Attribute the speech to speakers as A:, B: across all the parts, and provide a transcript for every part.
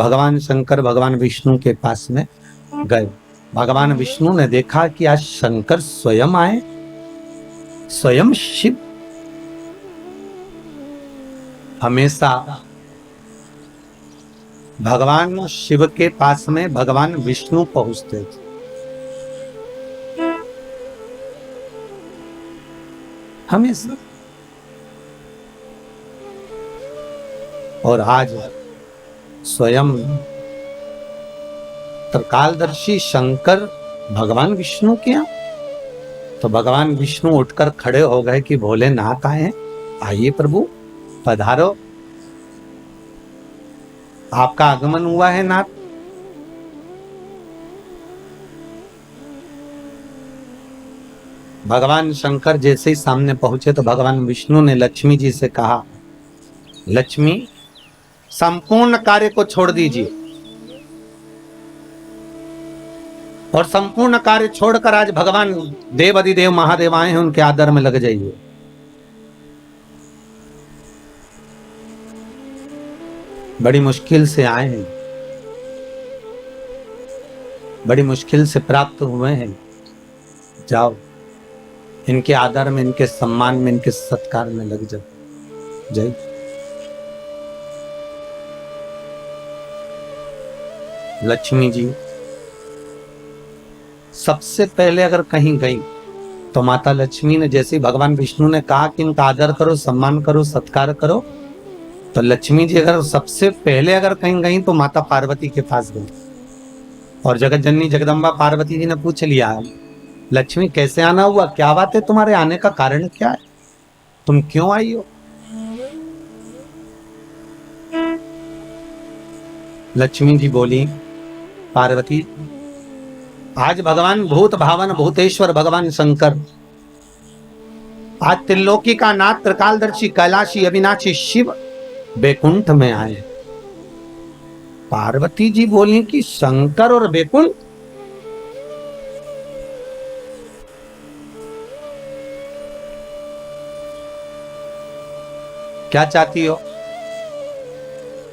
A: भगवान शंकर भगवान विष्णु के पास में गए। भगवान विष्णु ने देखा कि आज शंकर स्वयं आए, स्वयं शिव। हमेशा भगवान शिव के पास में भगवान विष्णु पहुंचते थे। हमेशा। और आज स्वयं त्रिकालदर्शी शंकर भगवान विष्णु के यहाँ, तो भगवान विष्णु उठकर खड़े हो गए कि भोलेनाथ आए हैं, आइए प्रभु पधारो, आपका आगमन हुआ है नाथ। भगवान शंकर जैसे ही सामने पहुंचे तो भगवान विष्णु ने लक्ष्मी जी से कहा, लक्ष्मी संपूर्ण कार्य को छोड़ दीजिए और संपूर्ण कार्य छोड़कर आज भगवान देव अधिदेव महादेव आए हैं, उनके आदर में लग जाइए। बड़ी मुश्किल से आए हैं, बड़ी मुश्किल से प्राप्त हुए हैं, जाओ इनके आदर में, इनके सम्मान में, इनके सत्कार में लग जाओ। जय। लक्ष्मी जी सबसे पहले अगर कहीं गई तो माता लक्ष्मी ने जैसे भगवान विष्णु ने कहा कि इनका आदर करो, सम्मान करो, सत्कार करो, तो लक्ष्मी जी अगर सबसे पहले अगर कहीं गई तो माता पार्वती के पास गई। और जगत जननी जगदम्बा पार्वती जी ने पूछ लिया, लक्ष्मी कैसे आना हुआ, क्या बात है, तुम्हारे आने का कारण क्या है, तुम क्यों आई हो? लक्ष्मी जी बोली, पार्वती आज भगवान भूत भावन भूतेश्वर भगवान शंकर, आज त्रिलोकी का नाथ त्रिकालदर्शी कैलाशी अविनाशी शिव बैकुंठ में आए। पार्वती जी बोली कि शंकर और बैकुंठ? क्या चाहती हो?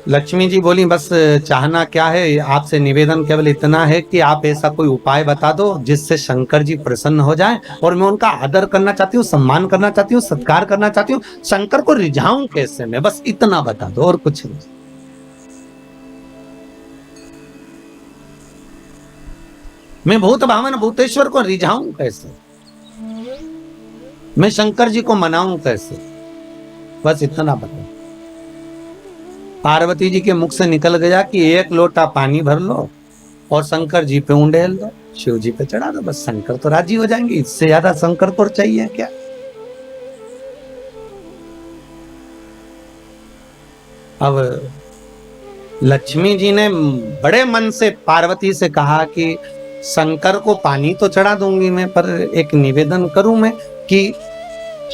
A: लक्ष्मी जी बोली, बस चाहना क्या है, आपसे निवेदन केवल इतना है कि आप ऐसा कोई उपाय बता दो जिससे शंकर जी प्रसन्न हो जाएं, और मैं उनका आदर करना चाहती हूँ, सम्मान करना चाहती हूँ, सत्कार करना चाहती हूँ, शंकर को रिझाऊं कैसे मैं, बस इतना बता दो और कुछ नहीं। मैं भूत भावन भूतेश्वर को रिझाऊं कैसे, मैं शंकर जी को मनाऊं कैसे, बस इतना बता। पार्वती जी के मुख से निकल गया कि एक लोटा पानी भर लो और शंकर जी पे उंडेल दो, शिव जी पे चढ़ा दो, बस शंकर तो राजी हो जाएंगे। इससे ज्यादा शंकर को चाहिए क्या? अब लक्ष्मी जी ने बड़े मन से पार्वती से कहा कि शंकर को पानी तो चढ़ा दूंगी मैं, पर एक निवेदन करूं मैं कि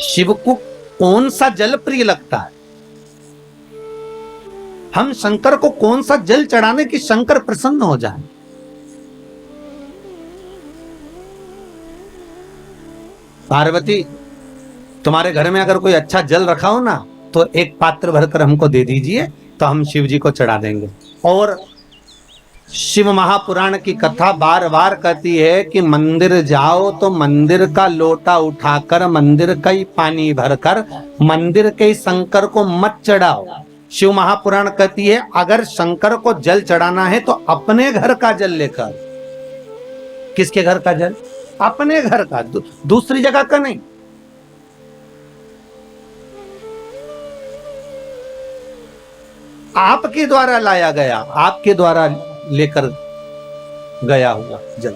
A: शिव को कौन सा जल प्रिय लगता है, हम शंकर को कौन सा जल चढ़ाने कि शंकर प्रसन्न हो जाए। पार्वती तुम्हारे घर में अगर कोई अच्छा जल रखा हो ना तो एक पात्र भरकर हमको दे दीजिए, तो हम शिव जी को चढ़ा देंगे। और शिव महापुराण की कथा बार बार कहती है कि मंदिर जाओ तो मंदिर का लोटा उठाकर मंदिर का ही पानी भरकर मंदिर के शंकर को मत चढ़ाओ। शिव महापुराण कहती है अगर शंकर को जल चढ़ाना है तो अपने घर का जल लेकर। किसके घर का जल? अपने घर का, दूसरी जगह का नहीं। आपके द्वारा लाया गया, आपके द्वारा लेकर गया हुआ जल।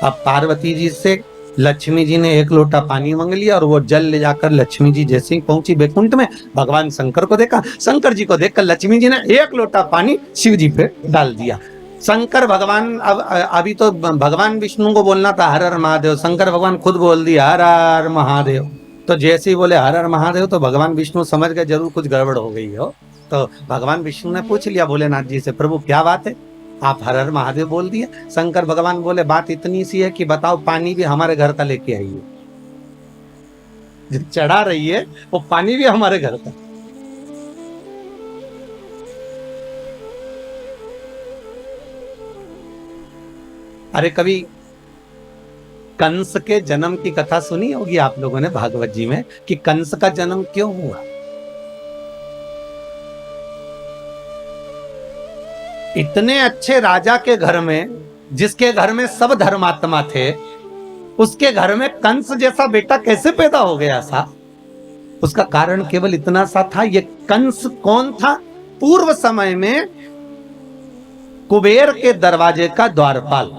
A: अब पार्वती जी से लक्ष्मी जी ने एक लोटा पानी मांग लिया और वो जल ले जाकर लक्ष्मी जी जैसे ही पहुंची बैकुंठ में, भगवान शंकर को देखा, शंकर जी को देखकर लक्ष्मी जी ने एक लोटा पानी शिव जी पे डाल दिया। शंकर भगवान, अब अभी तो भगवान विष्णु को बोलना था हर हर महादेव, शंकर भगवान खुद बोल दिया हर हर महादेव। तो जैसे ही बोले हर हर महादेव तो भगवान विष्णु समझ गए जरूर कुछ गड़बड़ हो गई हो। तो भगवान विष्णु ने पूछ लिया भोलेनाथ जी से, प्रभु क्या बात है, आप हर हर महादेव बोल दिए। शंकर भगवान बोले, बात इतनी सी है कि बताओ पानी भी हमारे घर का लेके आइए, जो चढ़ा रही है वो पानी भी हमारे घर का। अरे कभी कंस के जन्म की कथा सुनी होगी आप लोगों ने भागवत जी में, कि कंस का जन्म क्यों हुआ। इतने अच्छे राजा के घर में, जिसके घर में सब धर्मात्मा थे, उसके घर में कंस जैसा बेटा कैसे पैदा हो गया था। उसका कारण केवल इतना सा था, ये कंस कौन था? पूर्व समय में कुबेर के दरवाजे का द्वारपाल।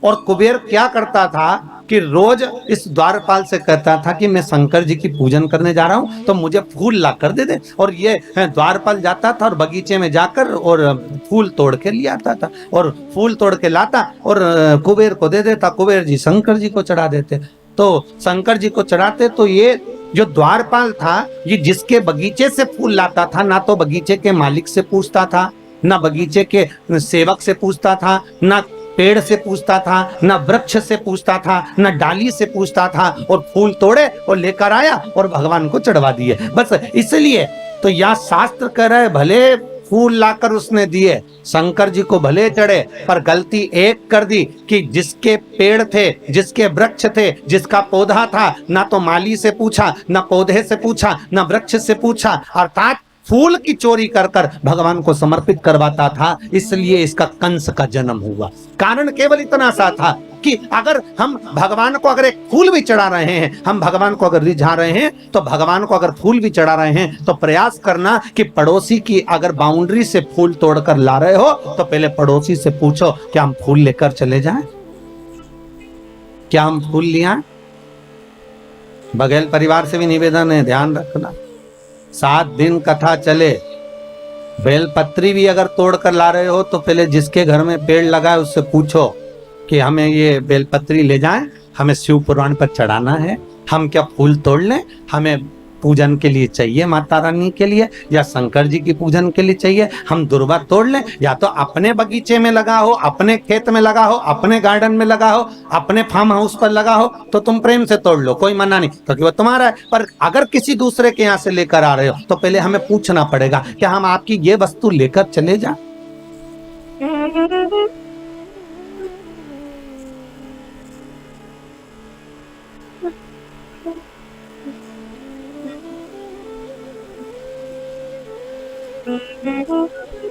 A: और कुबेर क्या करता था कि रोज इस द्वारपाल से कहता था कि मैं शंकर जी की पूजन करने जा रहा हूं, तो मुझे फूल ला कर दे दे। और ये द्वारपाल जाता था और बगीचे में जाकर और फूल तोड़ के ले आता था, और फूल तोड़ के लाता और कुबेर को दे देता। कुबेर जी शंकर जी को चढ़ा देते। तो शंकर जी को चढ़ाते तो ये जो द्वारपाल था, ये जिसके बगीचे से फूल लाता था, ना तो बगीचे के मालिक से पूछता था, ना बगीचे के सेवक से पूछता था, ना पेड़ से पूछता था, ना वृक्ष से पूछता था, ना डाली से पूछता था, और फूल तोड़े और लेकर आया और भगवान को चढ़वा दिए। बस इसलिए तो यह शास्त्र कह रहे, भले फूल लाकर उसने दिए, शंकर जी को भले चढ़े, पर गलती एक कर दी कि जिसके पेड़ थे, जिसके वृक्ष थे, जिसका पौधा था, ना तो माली से पूछा, ना पौधे से पूछा, ना वृक्ष से पूछा, अर्थात फूल की चोरी कर कर भगवान को समर्पित करवाता था। इसलिए इसका कंस का जन्म हुआ। कारण केवल इतना सा था कि अगर हम भगवान को अगर एक फूल भी चढ़ा रहे हैं, हम भगवान को अगर रिझा रहे हैं, तो भगवान को अगर फूल भी चढ़ा रहे हैं तो प्रयास करना कि पड़ोसी की अगर बाउंड्री से फूल तोड़कर ला रहे हो तो पहले पड़ोसी से पूछो क्या हम फूल लेकर चले जाएं, क्या हम फूल ले आएं। बघेल परिवार से भी निवेदन है, ध्यान रखना, 7 दिन कथा चले, बेलपत्री भी अगर तोड़ कर ला रहे हो तो पहले जिसके घर में पेड़ लगा है उससे पूछो कि हमें ये बेलपत्री ले जाएं, हमें शिव पुराण पर चढ़ाना है, हम क्या फूल तोड़ लें, हमें पूजन के लिए चाहिए माता रानी के लिए, या शंकर जी की पूजन के लिए चाहिए, हम दुर्वा तोड़ लें। या तो अपने बगीचे में लगा हो, अपने खेत में लगा हो, अपने गार्डन में लगा हो, अपने फार्म हाउस पर लगा हो, तो तुम प्रेम से तोड़ लो, कोई मना नहीं, क्योंकि वो तुम्हारा है। पर अगर किसी दूसरे के यहाँ से लेकर आ रहे हो तो पहले हमें पूछना पड़ेगा क्या हम आपकी ये वस्तु लेकर चले जाएं।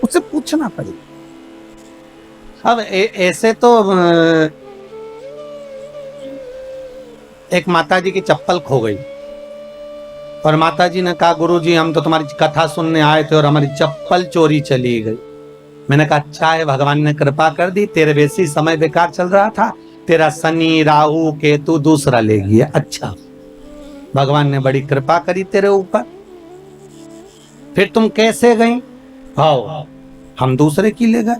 A: उससे पूछना पड़ेगा। अब ऐसे तो एक माताजी की चप्पल खो गई और माताजी ने कहा गुरुजी हम तो तुम्हारी कथा सुनने आए थे और हमारी चप्पल चोरी चली गई। मैंने कहा अच्छा है, भगवान ने कृपा कर दी, तेरे वैसे ही समय बेकार चल रहा था, तेरा शनि राहु केतु दूसरा ले गया। अच्छा, भगवान ने बड़ी कृपा करी तेरे ऊपर। फिर तुम कैसे गई? आओ हम दूसरे की ले गए।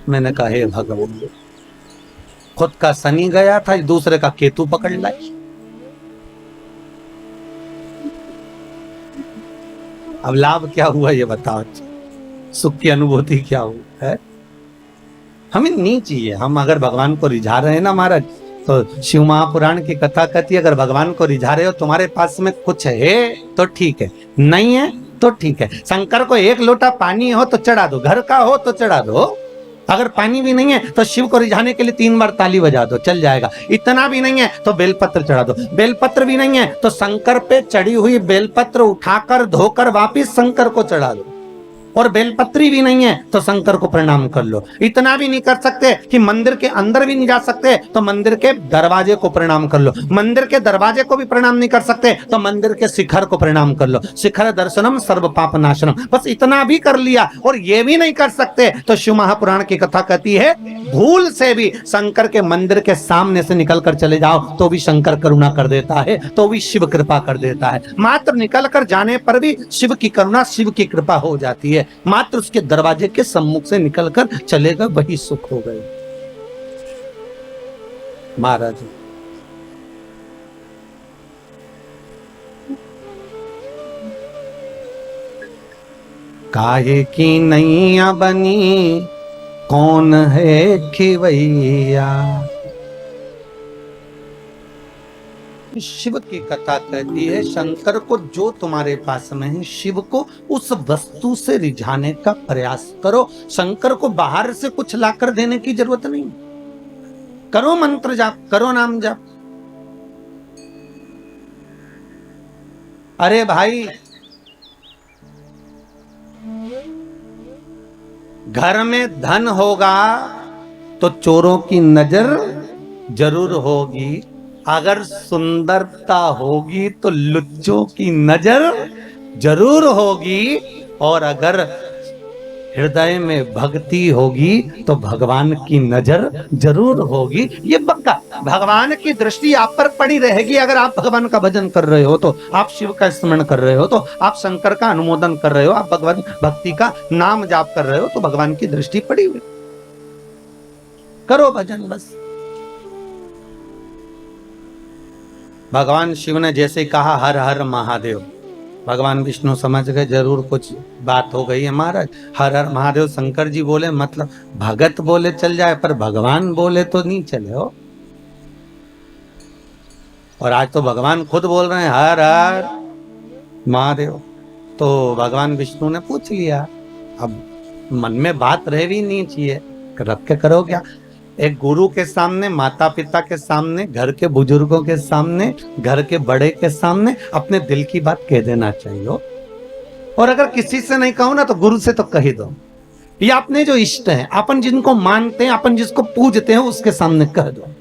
A: मैंने कहा हे भगवान, खुद का शनि गया था, दूसरे का केतु पकड़ लाई। अब लाभ क्या हुआ ये बताओ, सुख की अनुभूति क्या हुई है? हमें नहीं चाहिए। हम अगर भगवान को रिझा रहे हैं ना महाराज, तो शिव महापुराण की कथा कहती है अगर भगवान को रिझा रहे हो, तुम्हारे पास में कुछ है तो ठीक है, नहीं है तो ठीक है। शंकर को 1 लोटा पानी हो तो चढ़ा दो, घर का हो तो चढ़ा दो। अगर पानी भी नहीं है तो शिव को रिझाने के लिए 3 बार ताली बजा दो, चल जाएगा। इतना भी नहीं है तो बेलपत्र चढ़ा दो। बेलपत्र भी नहीं है तो शंकर पे चढ़ी हुई बेलपत्र उठाकर धोकर वापिस शंकर को चढ़ा दो। और बेलपत्री भी नहीं है तो शंकर को प्रणाम कर लो। इतना भी नहीं कर सकते कि मंदिर के अंदर भी नहीं जा सकते तो मंदिर के दरवाजे को प्रणाम कर लो। मंदिर के दरवाजे को भी प्रणाम नहीं कर सकते तो मंदिर के शिखर को प्रणाम कर लो। शिखर दर्शनम सर्व पाप नाशनम, बस इतना भी कर लिया। और ये भी नहीं कर सकते तो शिव महापुराण की कथा कहती है भूल से भी शंकर के मंदिर के सामने से निकल कर चले जाओ तो भी शंकर करुणा कर देता है, तो भी शिव कृपा कर देता है। मात्र निकल कर जाने पर भी शिव की करुणा, शिव की कृपा हो जाती है। मात्र उसके दरवाजे के सम्मुख से निकलकर चलेगा वही सुख हो गए। महाराज काहे की नैया बनी कौन है खिवैया, शिव की कथा कहती है, शंकर को जो तुम्हारे पास में है, शिव को उस वस्तु से रिझाने का प्रयास करो। शंकर को बाहर से कुछ लाकर देने की जरूरत नहीं। करो मंत्र जाप, करो नाम जाप। अरे भाई, घर में धन होगा तो चोरों की नजर जरूर होगी, अगर सुंदरता होगी तो लुच्चों की नजर जरूर होगी, और अगर हृदय में भक्ति होगी तो भगवान की नजर जरूर होगी। ये पक्का, भगवान की दृष्टि आप पर पड़ी रहेगी। अगर आप भगवान का भजन कर रहे हो तो, आप शिव का स्मरण कर रहे हो तो, आप शंकर का अनुमोदन कर रहे हो, आप भगवान भक्ति का नाम जाप कर रहे हो तो भगवान की दृष्टि पड़ी हुई। करो भजन बस। भगवान शिव ने जैसे कहा हर हर महादेव, भगवान विष्णु समझ गए जरूर कुछ बात हो गई है महाराज। हर हर महादेव शंकर जी बोले, मतलब भगत बोले चल जाए, पर भगवान बोले तो नहीं चले हो। और आज तो भगवान खुद बोल रहे हैं हर हर महादेव। तो भगवान विष्णु ने पूछ लिया, अब मन में बात रह भी नहीं चाहिए, रख के करो क्या। एक गुरु के सामने, माता पिता के सामने, घर के बुजुर्गों के सामने, घर के बड़े के सामने अपने दिल की बात कह देना चाहिए। और अगर किसी से नहीं कहो ना तो गुरु से तो कह ही दो। ये अपने जो इष्ट हैं, अपन जिनको मानते हैं, अपन जिसको पूजते हैं, उसके सामने कह दो।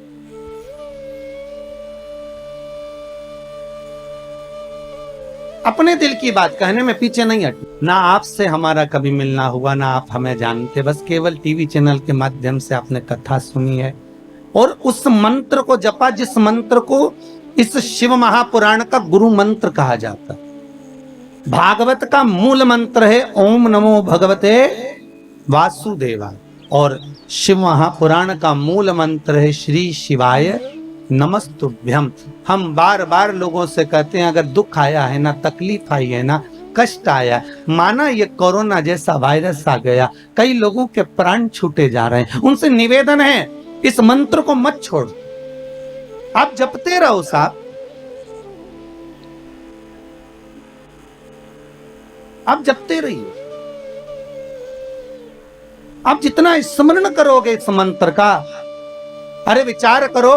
A: अपने दिल की बात कहने में पीछे नहीं हट। ना आपसे हमारा कभी मिलना हुआ, ना आप हमें जानते, बस केवल टीवी चैनल के माध्यम से आपने कथा सुनी है और उस मंत्र को जपा जिस मंत्र को इस शिव महापुराण का गुरु मंत्र कहा जाता है। भागवत का मूल मंत्र है ओम नमो भगवते वासुदेवाय, और शिव महापुराण का मूल मंत्र है श्री शिवाय नमस्तुभ्यम। हम बार बार लोगों से कहते हैं, अगर दुख आया है ना, तकलीफ आई है ना, कष्ट आया, माना ये कोरोना जैसा वायरस आ गया, कई लोगों के प्राण छूटे जा रहे हैं, उनसे निवेदन है इस मंत्र को मत छोड़, आप जपते रहो साहब, आप जपते रहिए। आप जितना स्मरण करोगे इस मंत्र का, अरे विचार करो,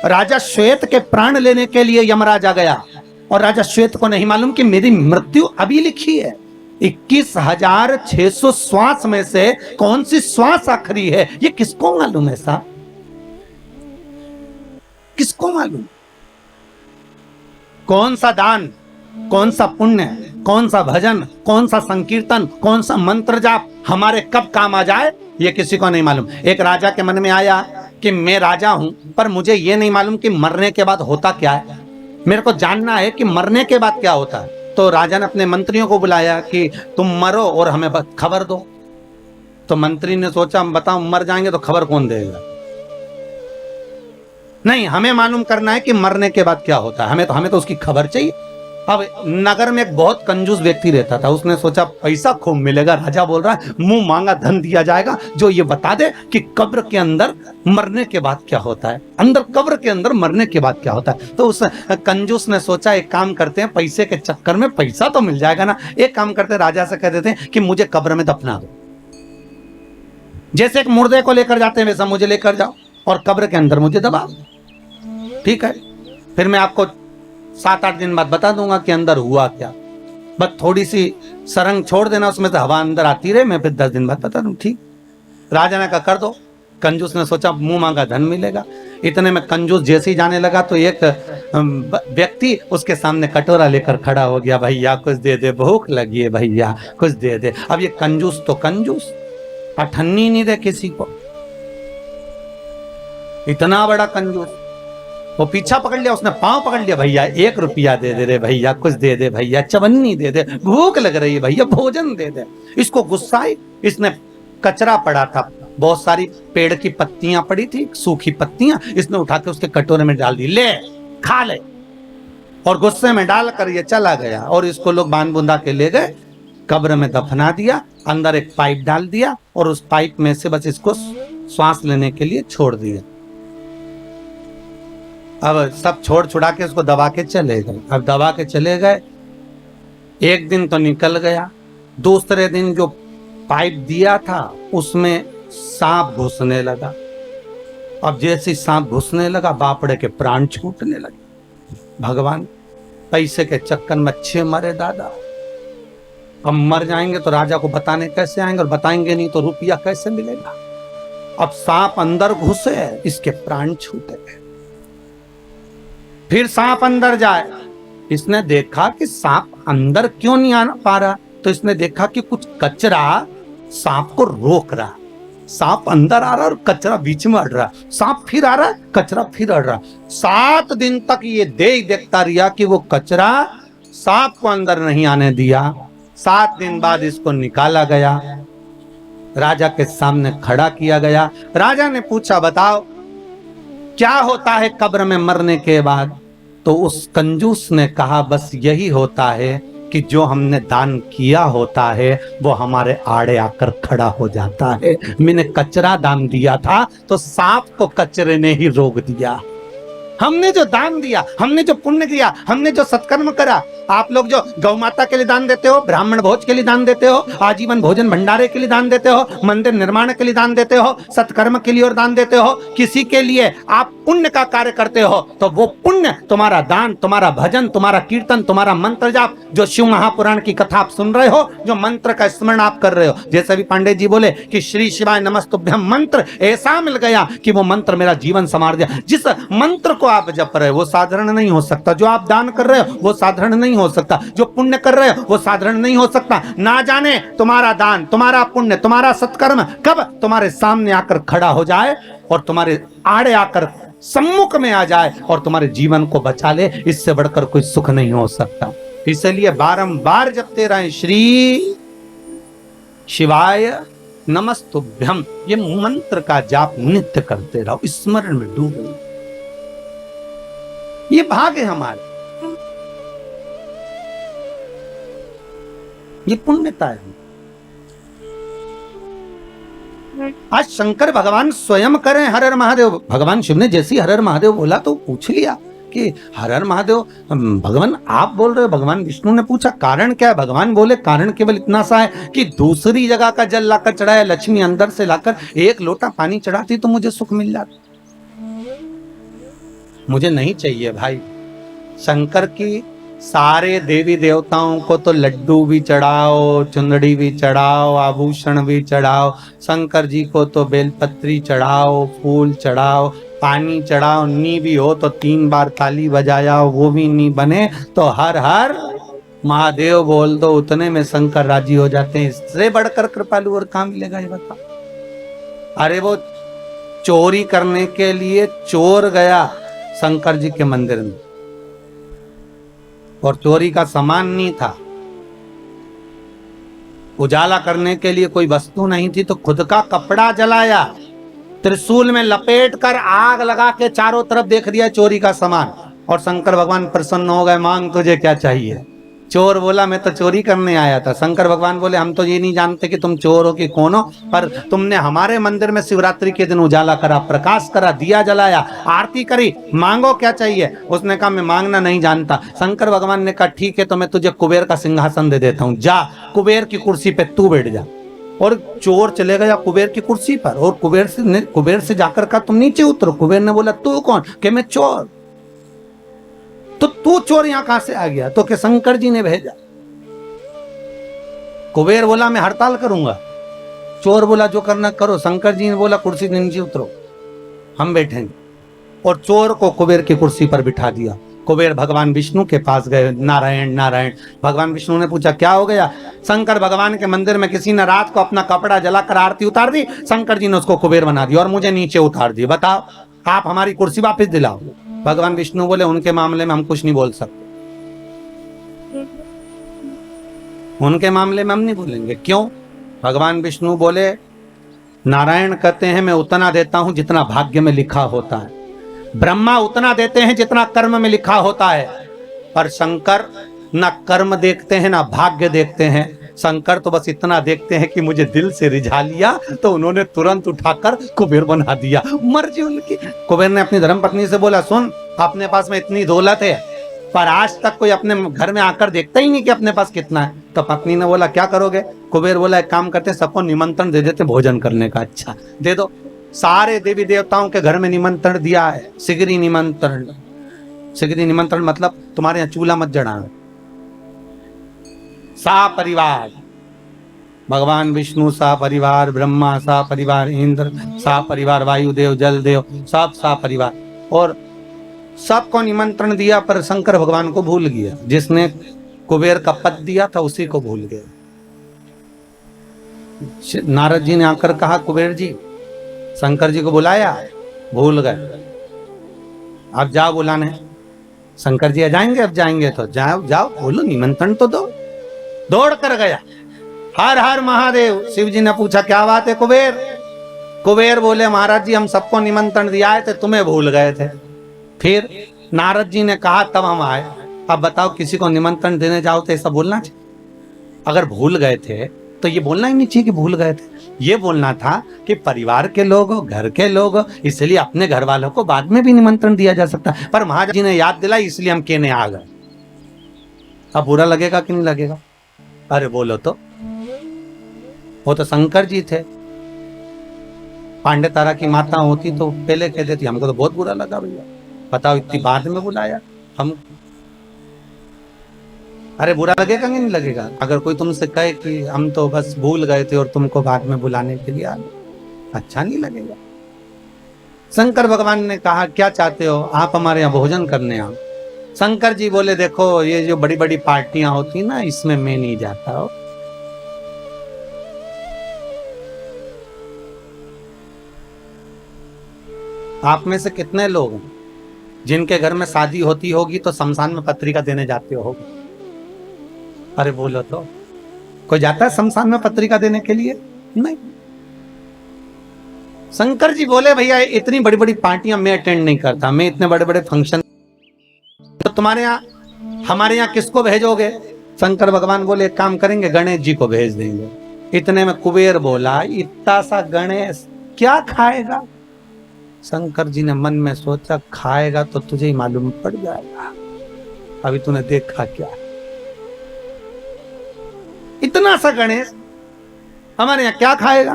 A: राजा श्वेत के प्राण लेने के लिए यमराज आ गया और राजा श्वेत को नहीं मालूम कि मेरी मृत्यु अभी लिखी है। 21,600 श्वास में से कौन सी श्वास आखिरी है, ये किसको मालूम है साहब, किसको मालूम। कौन सा दान, कौन सा पुण्य, कौन सा भजन, कौन सा संकीर्तन, कौन सा मंत्र जाप हमारे कब काम आ जाए, ये किसी को नहीं मालूम। एक राजा के मन में आया कि मैं राजा हूं, पर मुझे ये नहीं मालूम कि मरने के बाद होता क्या है, मेरे को जानना है कि मरने के बाद क्या होता है। तो राजा ने अपने मंत्रियों को बुलाया कि तुम मरो और हमें खबर दो। तो मंत्री ने सोचा, बताओ मर जाएंगे तो खबर कौन देगा, नहीं हमें मालूम करना है कि मरने के बाद क्या होता है, हमें तो उसकी खबर चाहिए। अब नगर में एक बहुत कंजूस व्यक्ति रहता था, उसने सोचा पैसा खूब मिलेगा, राजा बोल रहा है मुंह मांगा धन दिया जाएगा जो ये बता दे कि कब्र के अंदर मरने के बाद क्या होता है, अंदर कब्र के अंदर मरने के बाद क्या होता है। तो उस कंजूस ने सोचा एक काम करते हैं, पैसे के चक्कर में पैसा तो मिल जाएगा ना, एक काम करते हैं राजा से कह देते हैं कि मुझे कब्र में दफना दो, जैसे एक मुर्दे को लेकर जाते हैं वैसा मुझे लेकर जाओ और कब्र के अंदर मुझे दबा दो, ठीक है। फिर मैं आपको 7-8 दिन बाद बता दूंगा कि अंदर हुआ क्या, बस थोड़ी सी सरंग छोड़ देना, उसमें से हवा अंदर आती रहे, मैं फिर 10 दिन बाद बता दूं, ठीक। राजा ने कहा कर दो। कंजूस ने सोचा मुंह मांगा धन मिलेगा। इतने में कंजूस जैसे ही जाने लगा तो एक व्यक्ति उसके सामने कटोरा लेकर खड़ा हो गया, भैया कुछ दे दे, भूख लगी है भैया कुछ दे दे। अब ये कंजूस तो कंजूस, अठन्नी नहीं दे किसी को, इतना बड़ा कंजूस। वो पीछा पकड़ लिया, उसने पांव पकड़ लिया, भैया 1 रुपया दे दे रे भैया, कुछ दे दे भैया, चवन्नी दे दे, भूख लग रही है भैया, भोजन दे दे। इसको गुस्सा आई, इसने कचरा पड़ा था, बहुत सारी पेड़ की पत्तियां पड़ी थी, सूखी पत्तियां, इसने उठा के उसके कटोरे में डाल दी, ले खा ले, और गुस्से में डालकर ये चला गया। और इसको लोग बांध बुंदा के ले गए, कब्र में दफना दिया, अंदर एक पाइप डाल दिया और उस पाइप में से बस इसको श्वास लेने के लिए छोड़ दिया। अब सब छोड़ छुड़ा के उसको दबा के चले गए। अब दबा के चले गए, एक दिन तो निकल गया, दूसरे दिन जो पाइप दिया था उसमें सांप घुसने लगा। अब जैसे सांप घुसने लगा, बापड़े के प्राण छूटने लगे। भगवान पैसे के चक्कर में अच्छे मरे दादा। अब मर जाएंगे तो राजा को बताने कैसे आएंगे, और बताएंगे नहीं तो रुपया कैसे मिलेगा। अब सांप अंदर घुसे, इसके प्राण छूटे। फिर सांप अंदर जाए, इसने देखा कि सांप अंदर क्यों नहीं आ पा रहा, तो इसने देखा कि कुछ कचरा सांप को रोक रहा। सांप अंदर आ रहा और कचरा बीच में अड़ रहा, सांप फिर आ रहा, कचरा फिर अड़ रहा। 7 दिन तक ये देखता रहा कि वो कचरा सांप को अंदर नहीं आने दिया। 7 दिन बाद इसको निकाला गया, राजा के सामने खड़ा किया गया। राजा ने पूछा, बताओ क्या होता है कब्र में मरने के बाद? तो उस कंजूस ने कहा, बस यही होता है कि जो हमने दान किया होता है वो हमारे आड़े आकर खड़ा हो जाता है। मैंने कचरा दान दिया था तो सांप को कचरे ने ही रोक दिया। हमने जो दान दिया, हमने जो पुण्य किया, हमने जो सत्कर्म करा, आप लोग जो गौ माता के लिए दान देते हो, ब्राह्मण भोज के लिए दान देते हो, आजीवन भोजन भंडारे के लिए दान देते हो, मंदिर निर्माण के लिए दान देते हो, सत्कर्म के लिए और दान देते हो, किसी के लिए आप पुण्य का कार्य करते हो, तो वो पुण्य तुम्हारा दान, तुम्हारा भजन, तुम्हारा कीर्तन, तुम्हारा मंत्र जाप, जो शिव महापुराण की कथा आप सुन रहे हो, जो मंत्र का स्मरण आप कर रहे हो, जैसे भी पांडे जी बोले कि श्री शिवाय नमस्तुभ्यम मंत्र ऐसा मिल गया कि वो मंत्र मेरा जीवन संवार दिया। जिस मंत्र को आप जप रहे हो वो साधारण नहीं हो सकता, जो आप दान कर रहे हो वो साधारण नहीं हो सकता, जो पुण्य कर रहे हो वो साधारण नहीं हो सकता। ना जाने तुम्हारा दान, तुम्हारा पुण्य, तुम्हारा सत्कर्म कब तुम्हारे सामने आकर खड़ा हो जाए और तुम्हारे आड़े आकर सम्मुख में आ जाए और तुम्हारे जीवन को बचा ले, इससे बढ़कर कोई सुख नहीं हो सकता। इसलिए बारंबार जपते रहे श्री शिवाय नमस्तुभ्यम, ये मंत्र का जाप नित्य करते रहो, स्मरण में डूबो। ये भाग है हमारे, ये पुण्यता है। आज शंकर भगवान स्वयं करें हर हर महादेव। भगवान शिव ने जैसी हर हर महादेव बोला तो पूछ लिया कि हर हर महादेव भगवान आप बोल रहे हो। भगवान विष्णु ने पूछा कारण क्या है? भगवान बोले कारण केवल इतना सा है कि दूसरी जगह का जल लाकर चढ़ाया, लक्ष्मी अंदर से लाकर 1 लोटा पानी चढ़ाती तो मुझे सुख मिल जाता। मुझे नहीं चाहिए भाई। शंकर की सारे देवी देवताओं को तो लड्डू भी चढ़ाओ, चुंदड़ी भी चढ़ाओ, आभूषण भी चढ़ाओ, शंकर जी को तो बेलपत्री चढ़ाओ, फूल चढ़ाओ, पानी चढ़ाओ, नी भी हो तो 3 बार ताली बजाया, वो भी नी बने तो हर हर महादेव बोल दो, उतने में शंकर राजी हो जाते हैं। इससे बढ़कर कृपालु और काम मिलेगा ये बता। अरे वो चोरी करने के लिए चोर गया शंकर जी के मंदिर में और चोरी का सामान नहीं था, उजाला करने के लिए कोई वस्तु नहीं थी, तो खुद का कपड़ा जलाया, त्रिशूल में लपेट कर आग लगा के चारों तरफ देख दिया चोरी का सामान। और शंकर भगवान प्रसन्न हो गए, मांग तुझे क्या चाहिए? चोर बोला मैं तो चोरी करने आया था। शंकर भगवान बोले हम तो ये नहीं जानते कि तुम चोर हो कि कौन हो, पर तुमने हमारे मंदिर में शिवरात्रि के दिन उजाला करा, प्रकाश करा, दिया जलाया, आरती करी, मांगो क्या चाहिए? उसने कहा मैं मांगना नहीं जानता। शंकर भगवान ने कहा ठीक है तो मैं तुझे कुबेर का सिंहासन दे देता हूँ, जा कुबेर की कुर्सी पे तू बैठ जा। और चोर चले गया कुबेर की कुर्सी पर और कुबेर से जाकर कहा तुम नीचे उतरो। कुबेर ने बोला तू कौन? कि मैं चोर। तो तू चोर यहां कहां से आ गया? तो कि शंकर जी ने भेजा। कुबेर बोला मैं हड़ताल करूंगा। चोर बोला जो करना करो। शंकर जी ने बोला कुर्सी से नीचे उतरो, हम बैठेंगे। और चोर को कुबेर की कुर्सी पर बिठा दिया। कुबेर भगवान विष्णु के पास गए, नारायण नारायण। भगवान विष्णु ने पूछा क्या हो गया? शंकर भगवान के मंदिर में किसी ने रात को अपना कपड़ा जलाकर आरती उतार दी, शंकर जी ने उसको कुबेर बना दिया और मुझे नीचे उतार दिया। बताओ आप हमारी कुर्सी वापस दिलाओ। भगवान विष्णु बोले उनके मामले में हम कुछ नहीं बोल सकते, उनके मामले में हम नहीं बोलेंगे। क्यों? भगवान विष्णु बोले नारायण कहते हैं मैं उतना देता हूं जितना भाग्य में लिखा होता है, ब्रह्मा उतना देते हैं जितना कर्म में लिखा होता है, पर शंकर ना कर्म देखते हैं ना भाग्य देखते हैं। शंकर तो बस इतना देखते हैं कि मुझे दिल से रिझा लिया, तो उन्होंने तुरंत उठाकर कुबेर बना दिया। मर्जी उनकी। कुबेर ने अपनी धर्मपत्नी से बोला, सुन, अपने पास में इतनी दौलत है, पर आज तक कोई अपने घर में आकर देखता ही नहीं कि अपने पास कितना है। तो पत्नी ने बोला, क्या करोगे? कुबेर बोला, एक काम करते, सबको निमंत्रण दे देते भोजन करने का। अच्छा, दे दो। सारे देवी देवताओं के घर में निमंत्रण दिया है, सिगरी निमंत्रण। सिगरी निमंत्रण मतलब तुम्हारे यहाँ चूल्हा मत जलाना। सा परिवार, भगवान विष्णु सा परिवार, ब्रह्मा सा परिवार, इंद्र सा परिवार, वायुदेव, जल देव, सब सा परिवार, और सबको निमंत्रण दिया, पर शंकर भगवान को भूल गया। जिसने कुबेर का पद दिया था उसी को भूल गया। नारद जी ने आकर कहा, कुबेर जी, शंकर जी को बुलाया, भूल गए, अब जाओ बुलाने। शंकर जी आ जाएंगे, अब जाएंगे तो जाओ जाओ, बोलो निमंत्रण तो दो। दौड़ कर गया, हर हर महादेव। शिव जी ने पूछा, क्या बात है कुबेर? कुबेर बोले, महाराज जी, हम सबको निमंत्रण दिया थे, तुम्हें भूल गए थे। फिर नारद जी ने कहा, तब हम आए। अब बताओ, किसी को निमंत्रण देने जाओ तो ऐसा बोलना चाहिए? अगर भूल गए थे तो ये बोलना ही नहीं चाहिए कि भूल गए थे। ये बोलना था कि परिवार के लोग हो, घर के लोग हो, इसलिए अपने घर वालों को बाद में भी निमंत्रण दिया जा सकता है। पर महाराज जी ने याद दिलाई, इसलिए हम कहने आ गए। अब बुरा लगेगा कि नहीं लगेगा? अरे बोलो तो, वो तो शंकर जी थे। पांडे तारा की माता होती तो पहले कह देती, हमको तो बहुत बुरा लगा भैया, बताओ इतनी बाद में बुलाया हम। अरे बुरा लगेगा कि नहीं लगेगा? अगर कोई तुमसे कहे कि हम तो बस भूल गए थे और तुमको बाद में बुलाने के लिए आ गए, अच्छा नहीं लगेगा। शंकर भगवान ने कहा, क्या चाहते हो? आप हमारे यहाँ भोजन करने आओ। शंकर जी बोले, देखो ये जो बड़ी बड़ी पार्टियां होती ना, इसमें मैं नहीं जाता हो। आप में से कितने लोग हैं जिनके घर में शादी होती होगी तो शमशान में पत्रिका देने जाते हो? अरे बोलो तो, कोई जाता है शमशान में पत्रिका देने के लिए? नहीं। शंकर जी बोले, भैया इतनी बड़ी बड़ी पार्टियां मैं अटेंड नहीं करता, मैं इतने बड़े बड़े फंक्शन, तो तुम्हारे यहाँ हमारे यहाँ किसको भेजोगे? शंकर भगवान बोले, एक काम करेंगे, गणेश जी को भेज देंगे। इतने में कुबेर बोला, इतना सा गणेश क्या खाएगा? शंकर जी ने मन में सोचा, खाएगा तो तुझे ही मालूम पड़ जाएगा, अभी तूने देखा क्या। इतना सा गणेश हमारे यहाँ क्या खाएगा?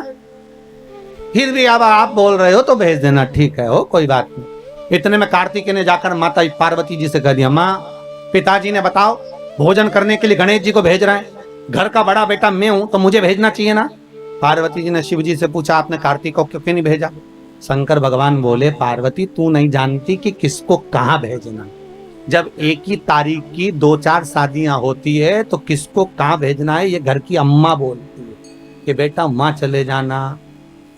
A: फिर भी अब आप बोल रहे हो तो भेज देना, ठीक है, हो कोई बात नहीं। इतने में कार्तिकेय ने जाकर माता पार्वती जी से कह दिया, माँ, पिताजी ने बताओ भोजन करने के लिए गणेश जी को भेज रहे हैं, घर का बड़ा बेटा मैं हूं तो मुझे भेजना चाहिए ना। पार्वती जी ने शिव जी से पूछा, आपने कार्तिक को क्यों नहीं भेजा? शंकर भगवान बोले, पार्वती तू नहीं जानती कि किसको कहाँ भेजना। जब एक ही तारीख की 2-4 शादियां होती है तो किसको कहाँ भेजना है ये घर की अम्मा बोलती है कि बेटा वहां चले जाना,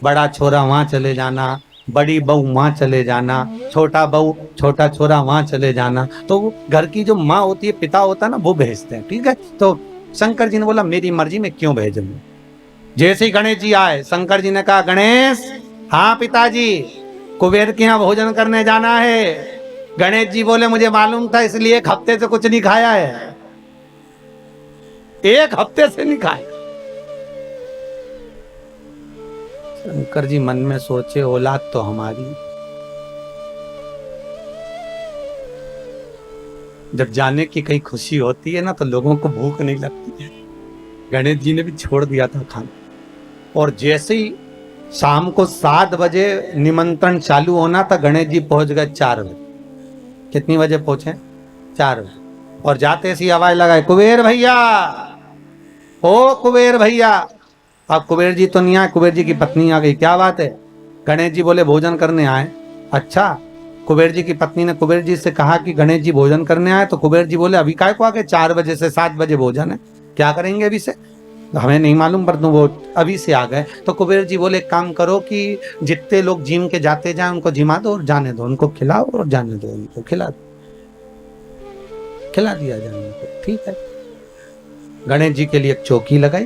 A: बड़ा छोरा वहां चले जाना, बड़ी बहू वहां चले जाना, छोटा बहू छोटा छोरा वहां चले जाना। तो घर की जो माँ होती है, पिता होता है ना, वो भेजते हैं, ठीक है। तो शंकर जी ने बोला, मेरी मर्जी, में क्यों भेजूं। जैसे ही गणेश जी आए, शंकर जी ने कहा, गणेश, हाँ पिताजी, कुबेर के यहाँ भोजन करने जाना है। गणेश जी बोले, मुझे मालूम था, इसलिए 1 हफ्ते से कुछ नहीं खाया है, 1 हफ्ते से नहीं खाया। शंकर जी मन में सोचे, औलाद तो हमारी, जब जाने की कहीं खुशी होती है ना तो लोगों को भूख नहीं लगती है। गणेश जी ने भी छोड़ दिया था खाना, और जैसे ही शाम को 7 बजे निमंत्रण चालू होना था, गणेश जी पहुंच गए 4 बजे। कितनी बजे पहुंचे? 4 बजे। और जाते सी आवाज लगाए, कुबेर भैया, ओ कुबेर भैया। अब कुबेर जी तो नहीं आए, कुबेर जी की पत्नी आ गई। क्या बात है? गणेश जी बोले, भोजन करने आए। अच्छा। कुबेर जी की पत्नी ने कुबेर जी से कहा कि गणेश जी भोजन करने आए। तो कुबेर जी बोले, अभी काय को आ गए? 4 बजे से 7 बजे भोजन है, क्या करेंगे अभी से? हमें नहीं मालूम, पर वो अभी से आ गए। तो कुबेर जी बोले, काम करो कि जितने लोग जिम के जाते जाए उनको जिमा दो और जाने दो, उनको खिलाओ और जाने दो, उनको खिला दिया जाने को, ठीक है। गणेश जी के लिए एक चौकी लगाई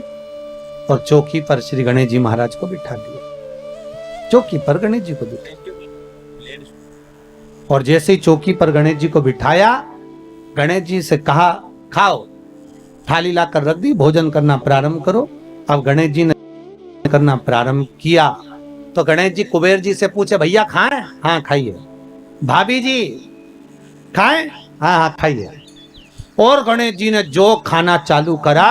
A: और चौकी पर श्री गणेश जी महाराज को बिठा दिया। चौकी पर गणेश जी को बिठाया, और जैसे ही चौकी पर गणेश जी को बिठाया, गणेश जी से कहा, खाओ। थाली लाकर रख दी, भोजन करना प्रारंभ करो। अब गणेश जी ने करना प्रारंभ किया तो गणेश जी कुबेर जी से पूछे, भैया खाएं? हाँ खाइए। भाभी जी खाएं? हाँ हाँ खाइए। और गणेश जी ने जो खाना चालू करा,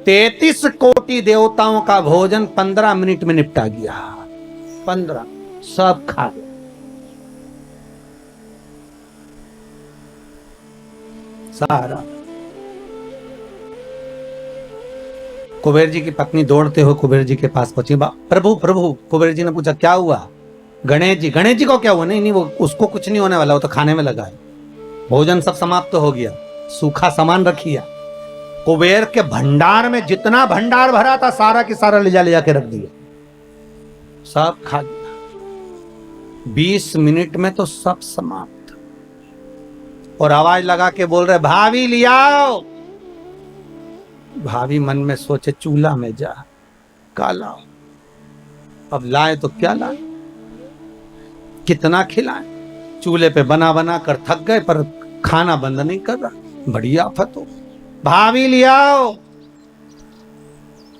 A: 33 कोटि देवताओं का भोजन 15 मिनट में निपटा गया। 15 सब खा गए। सारा। कुबेर जी की पत्नी दौड़ते हुए कुबेर जी के पास पहुंची। प्रभु प्रभु, कुबेर जी ने पूछा क्या हुआ? गणेश जी को क्या हुआ? नहीं नहीं, वो उसको कुछ नहीं होने वाला, वो तो खाने में लगा है। भोजन सब समाप्त तो हो गया, सूखा सामान रखिया। कुबेर के भंडार में जितना भंडार भरा था सारा की सारा ले जाके रख दिया, सब खा गया। 20 मिनट में तो सब समाप्त। और आवाज लगा के बोल रहे, भाभी लियाओ। भाभी मन में सोचे, चूल्हा में जा काला, अब लाए तो क्या लाए, कितना खिलाए। चूल्हे पे बना बना कर थक गए, पर खाना बंद नहीं कर रहा। बड़ी आफत हो। भाभी लियाओ।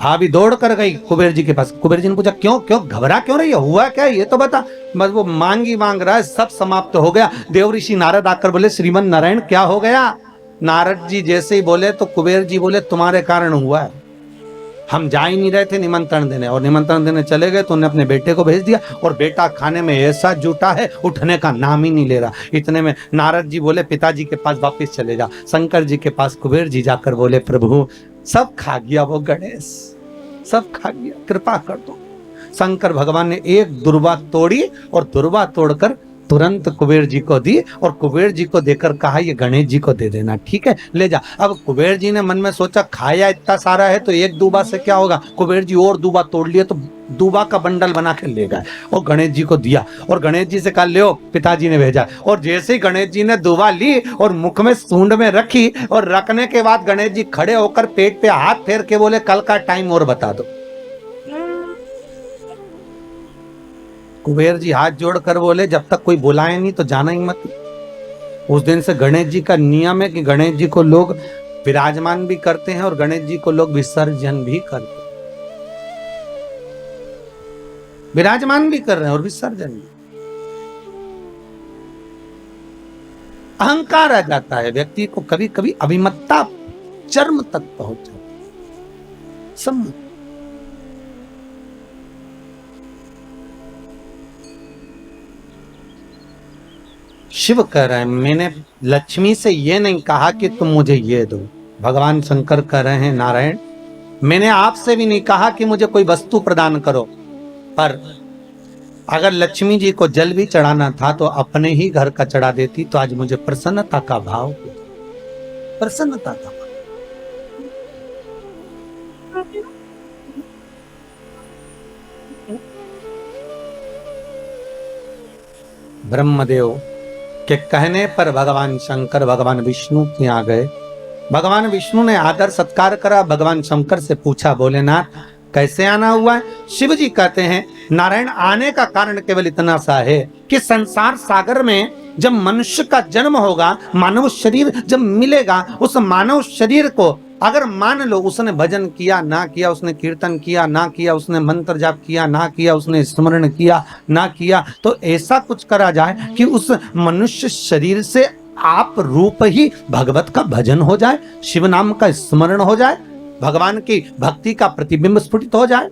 A: भाभी दौड़ कर गई कुबेर जी के पास। कुबेर जी ने पूछा, क्यों क्यों घबरा क्यों रही है, हुआ क्या, ये तो बता। बस वो मांग रहा है, सब समाप्त हो गया। देव ऋषि नारद आकर बोले, श्रीमन नारायण क्या हो गया? नारद जी जैसे ही बोले तो कुबेर जी बोले, तुम्हारे कारण हुआ है। हम जा ही नहीं रहे थे निमंत्रण देने, और निमंत्रण देने चले गए तो उन्हें अपने बेटे को भेज दिया, और बेटा खाने में ऐसा जुटा है, उठने का नाम ही नहीं ले रहा। इतने में नारद जी बोले, पिताजी के पास वापस चले जा। शंकर जी के पास कुबेर जी जाकर बोले, प्रभु सब खा गया वो गणेश, सब खा गया, कृपा कर दो। शंकर भगवान ने एक दुर्वा तोड़ी, और दुर्वा तोड़कर तुरंत कुबेर जी को दी, और कुबेर जी को देकर कहा, ये गणेश जी को दे देना, ठीक है ले जा। अब कुबेर जी ने मन में सोचा, खाया इतना सारा है तो एक दूबा से क्या होगा। कुबेर जी और दूबा तोड़ लिए तो दूबा का बंडल बना के ले गए और गणेश जी को दिया, और गणेश जी से कहा, ले पिताजी ने भेजा। और जैसे ही गणेश जी ने दूबा ली और मुख में सूंड में रखी, और रखने के बाद गणेश जी खड़े होकर पेट पे हाथ फेर के बोले, कल का टाइम और बता दो। कुबेर जी हाथ जोड़कर बोले, जब तक कोई बुलाए नहीं तो जाना ही मत। उस दिन से गणेश जी का नियम है कि गणेश जी को लोग विराजमान भी करते हैं और गणेश जी को लोग विसर्जन भी करते हैं। विराजमान भी कर रहे हैं और विसर्जन भी। अहंकार आ जाता है व्यक्ति को, कभी कभी अभिमत्ता चरम तक पहुंच जाती है। सब शिव कह रहे हैं, मैंने लक्ष्मी से ये नहीं कहा कि तुम मुझे ये दो। भगवान शंकर कह रहे हैं, नारायण मैंने आपसे भी नहीं कहा कि मुझे कोई वस्तु प्रदान करो, पर अगर लक्ष्मी जी को जल भी चढ़ाना था तो अपने ही घर का चढ़ा देती, तो आज मुझे प्रसन्नता का भाव, प्रसन्नता का भाव। ब्रह्मदेव के कहने पर भगवान शंकर भगवान विष्णु के यहाँ गए। भगवान विष्णु ने आदर सत्कार करा। भगवान शंकर से पूछा, भोलेनाथ कैसे आना हुआ है? शिव जी कहते हैं, नारायण आने का कारण केवल इतना सा है कि संसार सागर में जब मनुष्य का जन्म होगा, मानव शरीर जब मिलेगा, उस मानव शरीर को अगर मान लो उसने भजन किया ना किया, उसने कीर्तन किया ना किया, उसने मंत्र जाप किया ना किया, उसने स्मरण किया ना किया, तो ऐसा कुछ करा जाए कि उस मनुष्य शरीर से आप रूप ही भगवत का भजन हो जाए, शिव नाम का स्मरण हो जाए, भगवान की भक्ति का प्रतिबिंब स्फुटित हो जाए,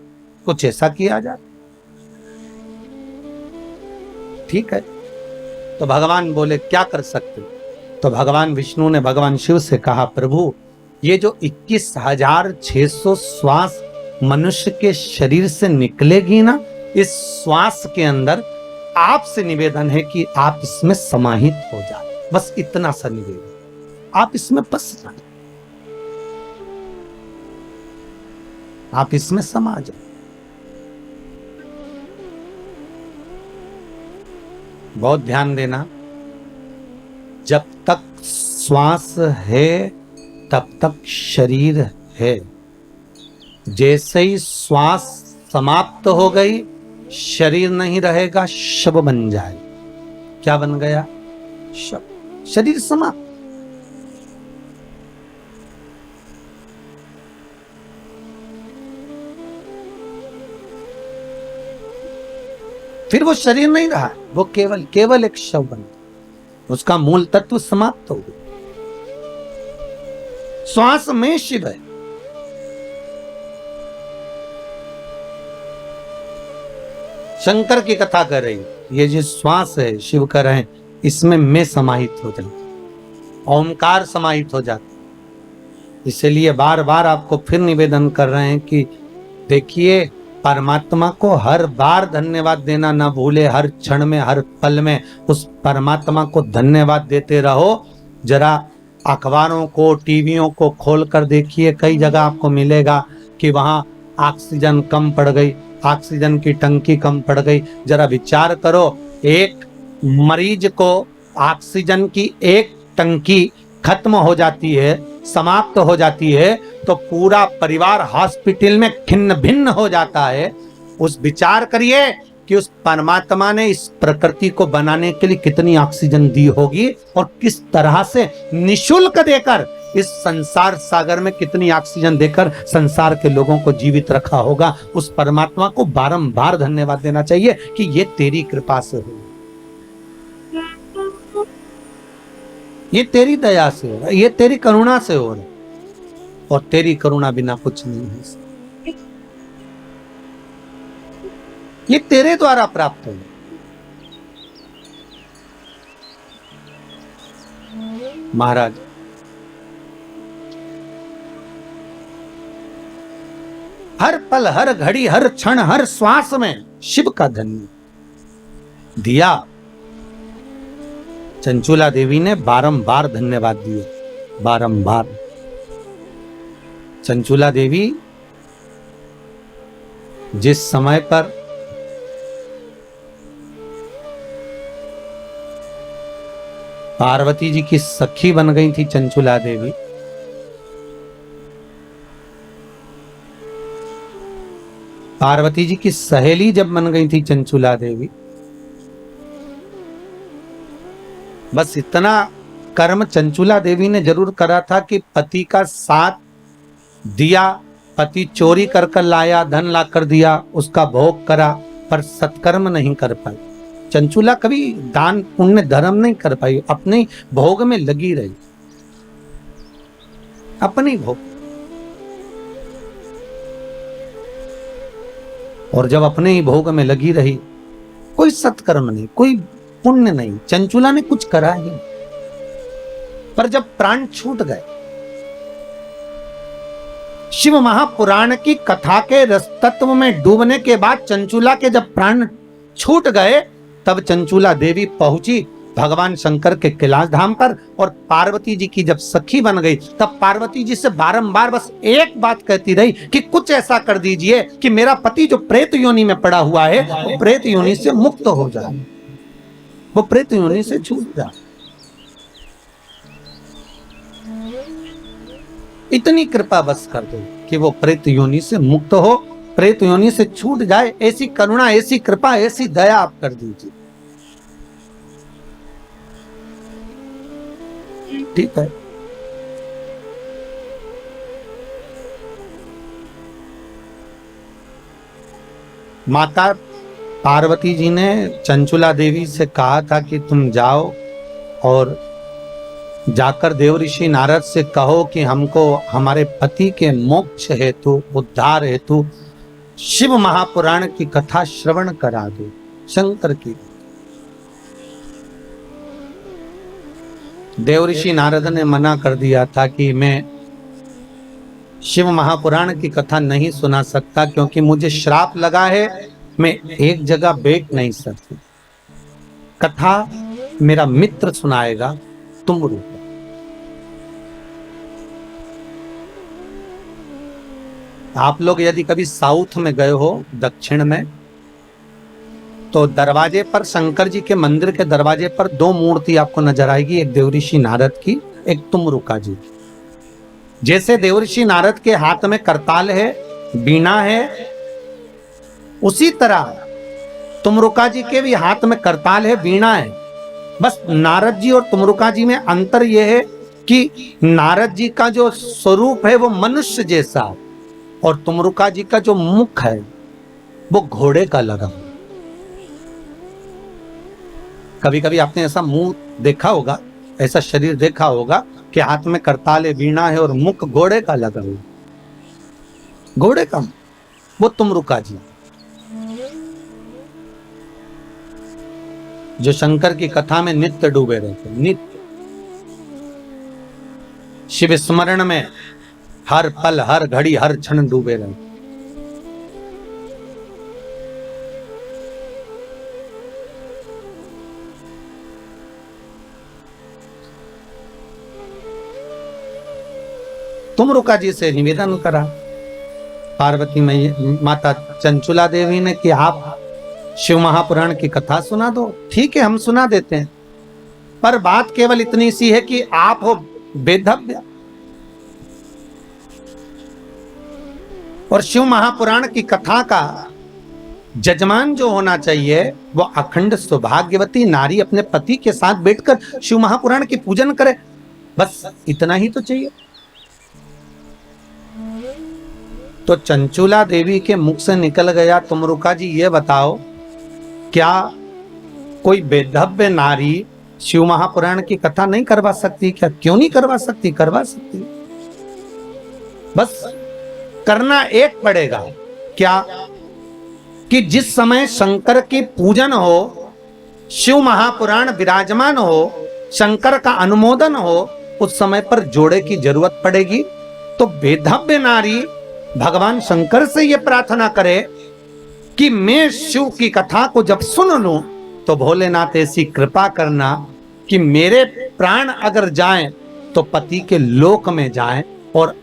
A: कुछ ऐसा किया जाए। ठीक है, तो भगवान बोले क्या कर सकते? तो भगवान विष्णु ने भगवान शिव से कहा, प्रभु ये जो 21,600 श्वास मनुष्य के शरीर से निकलेगी ना, इस श्वास के अंदर आपसे निवेदन है कि आप इसमें समाहित हो जाए। बस इतना सा निवेदन, आप इसमें बस जाए, आप इसमें समा जाए। बहुत ध्यान देना, जब तक श्वास है तब तक शरीर है। जैसे ही श्वास समाप्त हो गई, शरीर नहीं रहेगा, शव बन जाए। क्या बन गया? शव। शरीर समाप्त। फिर वो शरीर नहीं रहा, वो केवल केवल एक शव बन गया, उसका मूल तत्व समाप्त हो गया। श्वास में शिव है। शंकर की कथा कर रही, ये जो श्वास है शिव कर रहे हैं, इसमें मैं समाहित हो जाता, ओंकार समाहित हो जाता। इसलिए बार बार आपको फिर निवेदन कर रहे हैं कि देखिए, परमात्मा को हर बार धन्यवाद देना ना भूले, हर क्षण में, हर पल में उस परमात्मा को धन्यवाद देते रहो। जरा अखबारों को, टीवियों को खोल कर देखिए, कई जगह आपको मिलेगा कि वहां ऑक्सीजन कम पड़ गई, ऑक्सीजन की टंकी कम पड़ गई। जरा विचार करो, एक मरीज को ऑक्सीजन की एक टंकी खत्म हो जाती है, समाप्त हो जाती है, तो पूरा परिवार हॉस्पिटल में खिन्न भिन्न हो जाता है। उस विचार करिए कि उस परमात्मा ने इस प्रकृति को बनाने के लिए कितनी ऑक्सीजन दी होगी और किस तरह से निशुल्क देकर इस संसार सागर में कितनी ऑक्सीजन देकर संसार के लोगों को जीवित रखा होगा। उस परमात्मा को बारंबार धन्यवाद देना चाहिए कि ये तेरी कृपा से हो, ये तेरी दया से हो रहा है, ये तेरी करुणा से हो रहा है, और तेरी करुणा बिना कुछ नहीं है। ये तेरे द्वारा प्राप्त हो। महाराज, हर पल, हर घड़ी, हर क्षण, हर श्वास में शिव का धन्य दिया। चंचुला देवी ने बारंबार धन्यवाद दिए, बारंबार। चंचुला देवी जिस समय पर पार्वती जी की सखी बन गई थी, चंचुला देवी, पार्वती जी की सहेली जब बन गई थी चंचुला देवी, बस इतना कर्म चंचुला देवी ने जरूर करा था कि पति का साथ दिया, पति चोरी कर कर लाया, धन ला कर दिया, उसका भोग करा, पर सत्कर्म नहीं कर पाई। चंचुला कभी दान पुण्य धर्म नहीं कर पाई, अपने भोग में लगी रही, अपनी भोग। और जब अपने ही भोग में लगी रही, कोई सत्कर्म नहीं, कोई पुण्य नहीं, चंचुला ने कुछ करा ही। पर जब प्राण छूट गए, शिव महापुराण की कथा के रस तत्व में डूबने के बाद चंचुला के जब प्राण छूट गए, तब चंचुला देवी पहुंची भगवान शंकर के कैलाश धाम पर, और पार्वती जी की जब सखी बन गई, तब पार्वती जी से बारंबार बस एक बात कहती रही कि कुछ ऐसा कर दीजिए कि मेरा पति जो प्रेत योनि में पड़ा हुआ है, वो प्रेत योनि से मुक्त हो जाए, वो प्रेत योनि से छूट जाए। इतनी कृपा बस कर दो कि वो प्रेत योनि से मुक्त हो, प्रेत योनि से छूट जाए। ऐसी करुणा, ऐसी कृपा, ऐसी दया आप कर दीजिए। ठीक है। माता पार्वती जी ने चंचुला देवी से कहा था कि तुम जाओ और जाकर देव ऋषि नारद से कहो कि हमको हमारे पति के मोक्ष हेतु, उद्धार हेतु शिव महापुराण की कथा श्रवण करा दो, शंकर की। देव ऋषि नारद ने मना कर दिया था कि मैं शिव महापुराण की कथा नहीं सुना सकता, क्योंकि मुझे श्राप लगा है, मैं एक जगह बैठ नहीं सकती। कथा मेरा मित्र सुनाएगा, तुम रुको। आप लोग यदि कभी साउथ में गए हो, दक्षिण में, तो दरवाजे पर, शंकर जी के मंदिर के दरवाजे पर दो मूर्ति आपको नजर आएगी, एक देवऋषि नारद की, एक तुमरुका जी की। जैसे देवऋषि नारद के हाथ में करताल है, बीणा है, उसी तरह तुमरुका जी के भी हाथ में करताल है, बीणा है। बस नारद जी और तुमरुका जी में अंतर यह है कि नारद जी का जो स्वरूप है वो मनुष्य जैसा, और तुमरुका जी का जो मुख है वो घोड़े का लगा। कभी कभी आपने ऐसा मुंह देखा होगा, ऐसा शरीर देखा होगा कि हाथ में करताले वीणा है और मुख घोड़े का लगा हुआ, घोड़े का, वो तुमरुका जी जो शंकर की कथा में नित्य डूबे रहते, नित्य शिव स्मरण में हर पल हर घड़ी हर क्षण डूबे रहते। तुमरुका जी से निवेदन करा पार्वती माता चंचुला देवी ने कि आप शिव महापुराण की कथा सुना दो। ठीक है, हम सुना देते हैं, पर बात केवल इतनी सी है कि आप हो वेदव्य और शिव महापुराण की कथा का जजमान जो होना चाहिए वो अखंड सौभाग्यवती नारी अपने पति के साथ बैठकर शिव महापुराण की पूजन करे, बस इतना ही तो चाहिए। तो चंचुला देवी के मुख से निकल गया, तुमरुका जी ये बताओ, क्या कोई वेदव्य नारी शिव महापुराण की कथा नहीं करवा सकती क्या? क्यों नहीं करवा सकती? करवा सकती, बस करना एक पड़ेगा। क्या कि जिस समय शंकर की पूजन हो, शिव महापुराण विराजमान हो, शंकर का अनुमोदन हो, उस समय पर जोड़े की जरूरत पड़ेगी। तो वेदव्य नारी भगवान शंकर से यह प्रार्थना करे कि मैं शिव की कथा को जब सुन लूं तो भोलेनाथ ऐसी कृपा करना कि मेरे प्राण अगर जाएं तो पति के लोक में जाएं और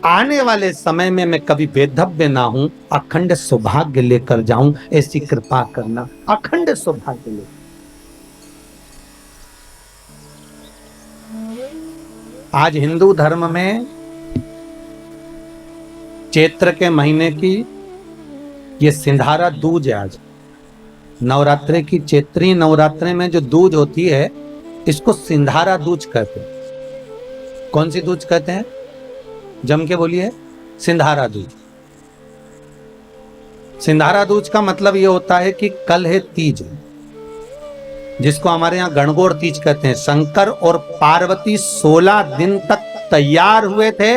A: आने वाले समय में मैं कभी वेदव्य ना हूं, अखंड सौभाग्य लेकर जाऊं, ऐसी कृपा करना, अखंड सौभाग्य लेकर। आज हिंदू धर्म में चैत्र के महीने की ये सिंधारा दूज है। आज नवरात्रि की चैत्री नवरात्रि में जो दूज होती है इसको सिंधारा दूज कहते हैं। कौन सी दूज कहते हैं? जम के बोलिए। सिंधारा दूज। सिंधारा दूज का मतलब ये होता है कि कल है तीज, जिसको हमारे यहाँ गणगौर तीज कहते हैं। शंकर और पार्वती 16 दिन तक तैयार हुए थे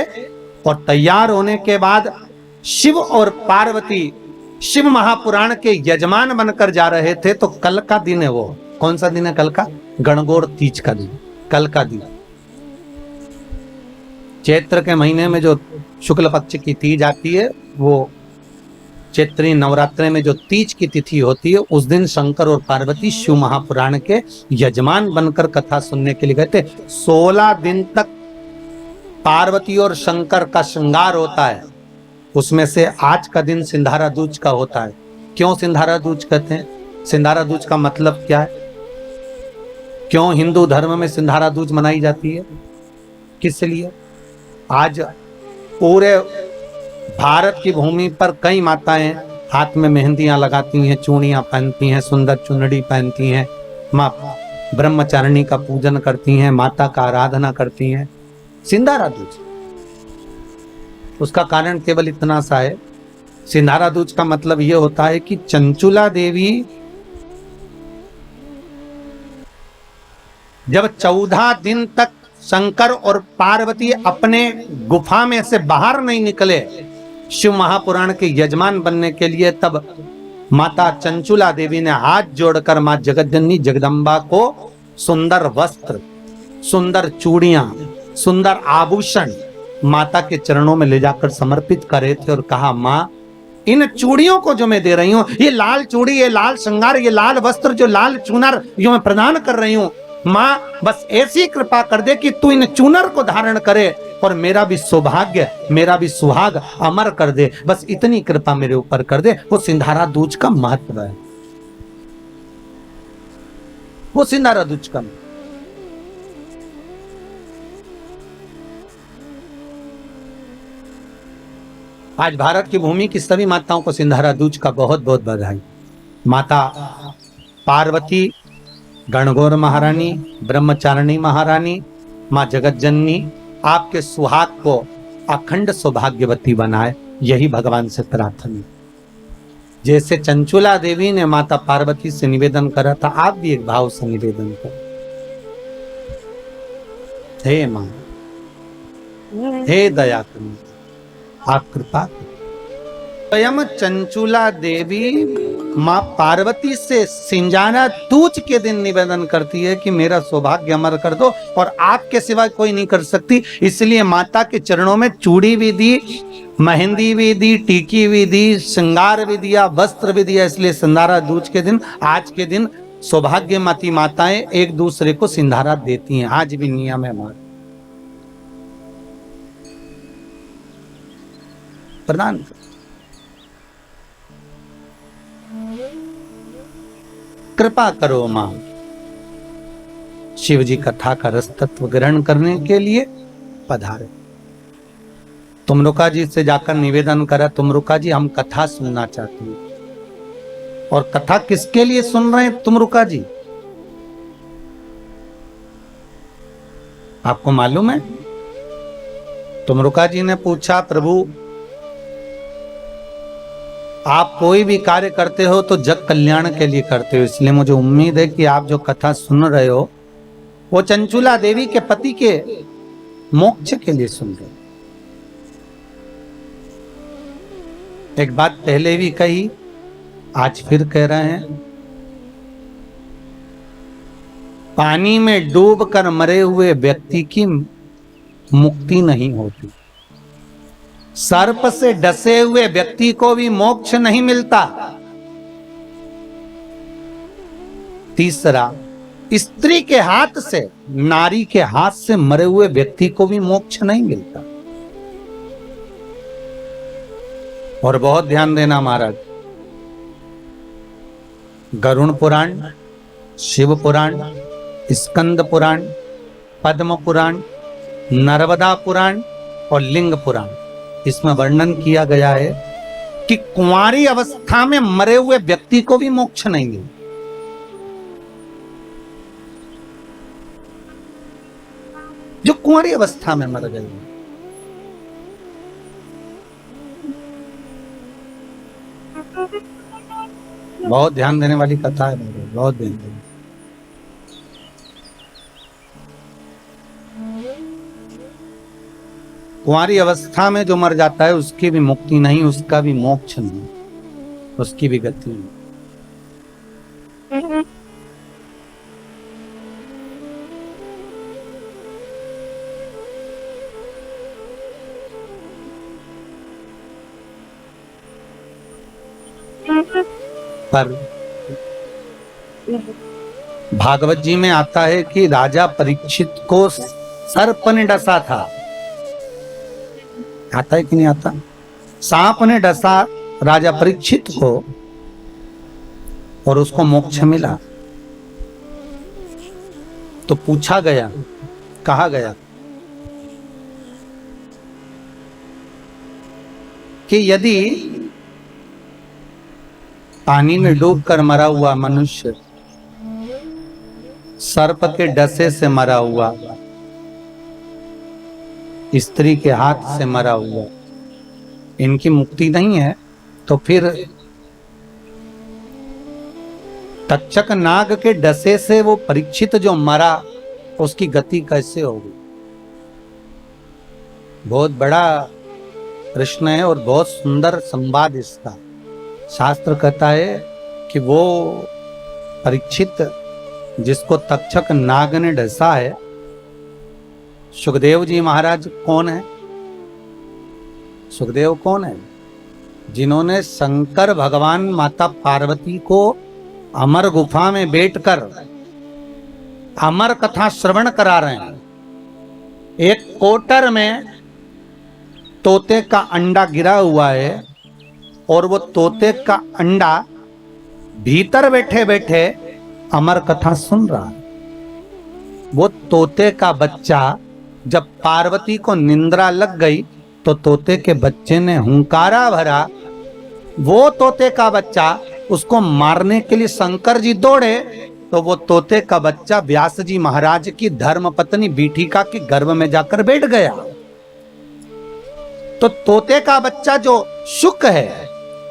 A: और तैयार होने के बाद शिव और पार्वती शिव महापुराण के यजमान बनकर जा रहे थे। तो कल का दिन है वो। कौन सा दिन है कल का? गणगौर तीज का दिन, कल का दिन। चैत्र के महीने में जो शुक्ल पक्ष की तीज आती है, वो चैत्री नवरात्रि में जो तीज की तिथि होती है, उस दिन शंकर और पार्वती शिव महापुराण के यजमान बनकर कथा सुनने के लिए गए थे। 16 दिन तक पार्वती और शंकर का श्रृंगार होता है। उसमें से आज का दिन सिंधारा दूज का होता है। क्यों सिंधारा दूज कहते हैं? सिंधारा दूज का मतलब क्या है? क्यों हिंदू धर्म में सिंधारा दूज मनाई जाती है? किस लिए? आज पूरे भारत की भूमि पर कई माताएं हाथ में मेहंदियां लगाती हैं, चूड़ियां पहनती हैं, सुंदर चुनरी पहनती हैं, मां ब्रह्मचारिणी का पूजन करती हैं, माता का आराधना करती हैं। सिंधारा दूज, उसका कारण केवल इतना सा है। सिंधारा दूज का मतलब यह होता है कि चंचुला देवी जब 14 दिन तक शंकर और पार्वती अपने गुफा में से बाहर नहीं निकले शिव महापुराण के यजमान बनने के लिए, तब माता चंचुला देवी ने हाथ जोड़कर मां जगतजननी जगदम्बा को सुंदर वस्त्र, सुंदर चूड़ियां, सुंदर आभूषण माता के चरणों में ले जाकर समर्पित करे थे और कहा, मां इन चूड़ियों को जो मैं दे रही हूं, ये लाल चूड़ी, ये लाल श्रृंगार, ये लाल वस्त्र, जो लाल चूनर जो मैं प्रदान कर रही हूं, मां बस ऐसी कृपा कर दे कि तू इन चूनर को धारण करे और मेरा भी सौभाग्य, मेरा भी सुहाग अमर कर दे। बस इतनी कृपा मेरे ऊपर कर दे। वो सिंधारा दूज का महत्व है। वो सिंधारा दूज का आज भारत की भूमि की सभी माताओं को सिंधारा दूज का बहुत बहुत बधाई। माता पार्वती, गणगौर महारानी, ब्रह्मचारिणी महारानी, मां जगतजननी आपके सुहाग को अखंड सौभाग्यवती बनाए, यही भगवान से प्रार्थना। जैसे चंचुला देवी ने माता पार्वती से निवेदन करा था, आप भी एक भाव से निवेदन करो। हे मां, हे दया करनी, आप कृपा करो। स्वयं चंचुला देवी मां पार्वती से सिंजाना दूज के दिन निवेदन करती है कि मेरा सौभाग्य अमर कर दो, और आपके सिवा कोई नहीं कर सकती। इसलिए माता के चरणों में चूड़ी भी दी, मेहंदी भी दी, टीकी भी दी, श्रृंगार भी दिया, वस्त्र भी दिया। इसलिए सिंधारा दूज के दिन, आज के दिन सौभाग्यवती माताएं एक दूसरे को सिंधारा देती हैं। आज भी नियम है हमारा। प्रदान कृपा करो मां। शिव जी कथा का रस तत्व ग्रहण करने के लिए पधारे। तुमरुका जी से जाकर निवेदन करा, तुमरुका जी हम कथा सुनना चाहते हैं। और कथा किसके लिए सुन रहे हैं तुमरुका जी? आपको मालूम है? तुमरुका जी ने पूछा, प्रभु आप कोई भी कार्य करते हो तो जग कल्याण के लिए करते हो, इसलिए मुझे उम्मीद है कि आप जो कथा सुन रहे हो वो चंचुला देवी के पति के मोक्ष के लिए सुन रहे हो। एक बात पहले भी कही, आज फिर कह रहे हैं, पानी में डूबकर मरे हुए व्यक्ति की मुक्ति नहीं होती, सर्प से डसे हुए व्यक्ति को भी मोक्ष नहीं मिलता। तीसरा, स्त्री के हाथ से, नारी के हाथ से मरे हुए व्यक्ति को भी मोक्ष नहीं मिलता। और बहुत ध्यान देना महाराज, गरुड़ पुराण, शिव पुराण, स्कंद पुराण, पद्म पुराण, नर्मदा पुराण और लिंग पुराण, इसमें वर्णन किया गया है कि कुंवारी अवस्था में मरे हुए व्यक्ति को भी मोक्ष नहीं मिले। जो कुंवारी अवस्था में मर गए, बहुत ध्यान देने वाली कथा है, बहुत ध्यान देने। कुंवारी अवस्था में जो मर जाता है उसकी भी मुक्ति नहीं, उसका भी मोक्ष नहीं, उसकी भी गति नहीं। पर भागवत जी में आता है कि राजा परीक्षित को सर्प ने डसा था। आता है कि नहीं आता? सांप ने डसा राजा परीक्षित को और उसको मोक्ष मिला। तो पूछा गया, कहा गया कि यदि पानी में डूबकर मरा हुआ मनुष्य, सर्प के डसे से मरा हुआ, स्त्री के हाथ से मरा हुआ, इनकी मुक्ति नहीं है, तो फिर तक्षक नाग के डसे से वो परीक्षित जो मरा उसकी गति कैसे होगी? बहुत बड़ा प्रश्न है और बहुत सुंदर संवाद इसका। शास्त्र कहता है कि वो परीक्षित जिसको तक्षक नाग ने डसा है, सुखदेव जी महाराज कौन है? सुखदेव कौन है? जिन्होंने शंकर भगवान माता पार्वती को अमर गुफा में बैठकर अमर कथा श्रवण करा रहे हैं। एक कोटर में तोते का अंडा गिरा हुआ है और वो तोते का अंडा भीतर बैठे बैठे अमर कथा सुन रहा है। वो तोते का बच्चा जब पार्वती को निंद्रा लग गई तो तोते के बच्चे ने हुंकारा भरा। वो तोते का बच्चा, उसको मारने के लिए शंकर जी दौड़े तो वो तोते का बच्चा व्यास जी महाराज की धर्मपत्नी बीठिका के गर्भ में जाकर बैठ गया। तो तोते का बच्चा जो शुक है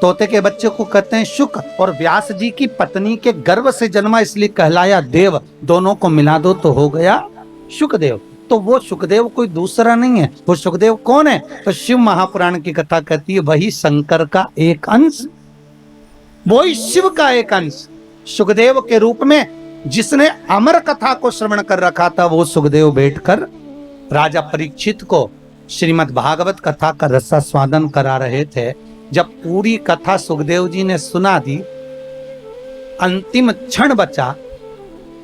A: तोते के बच्चे को कहते हैं शुक, और व्यास जी की पत्नी के गर्भ से जन्मा इसलिए कहलाया देव। दोनों को मिला दो तो हो गया शुकदेव। तो वो शुकदेव कोई दूसरा नहीं है। वो शुकदेव कौन है? तो शिव महापुराण की कथा कहती है वही शंकर का एक अंश, वही शिव का एक अंश सुखदेव के रूप में, जिसने अमर कथा को श्रवण कर रखा था। वो सुखदेव बैठकर राजा परीक्षित को श्रीमद् भागवत कथा का रसास्वादन करा रहे थे। जब पूरी कथा सुखदेव जी ने सुना दी, अंतिम क्षण बचा,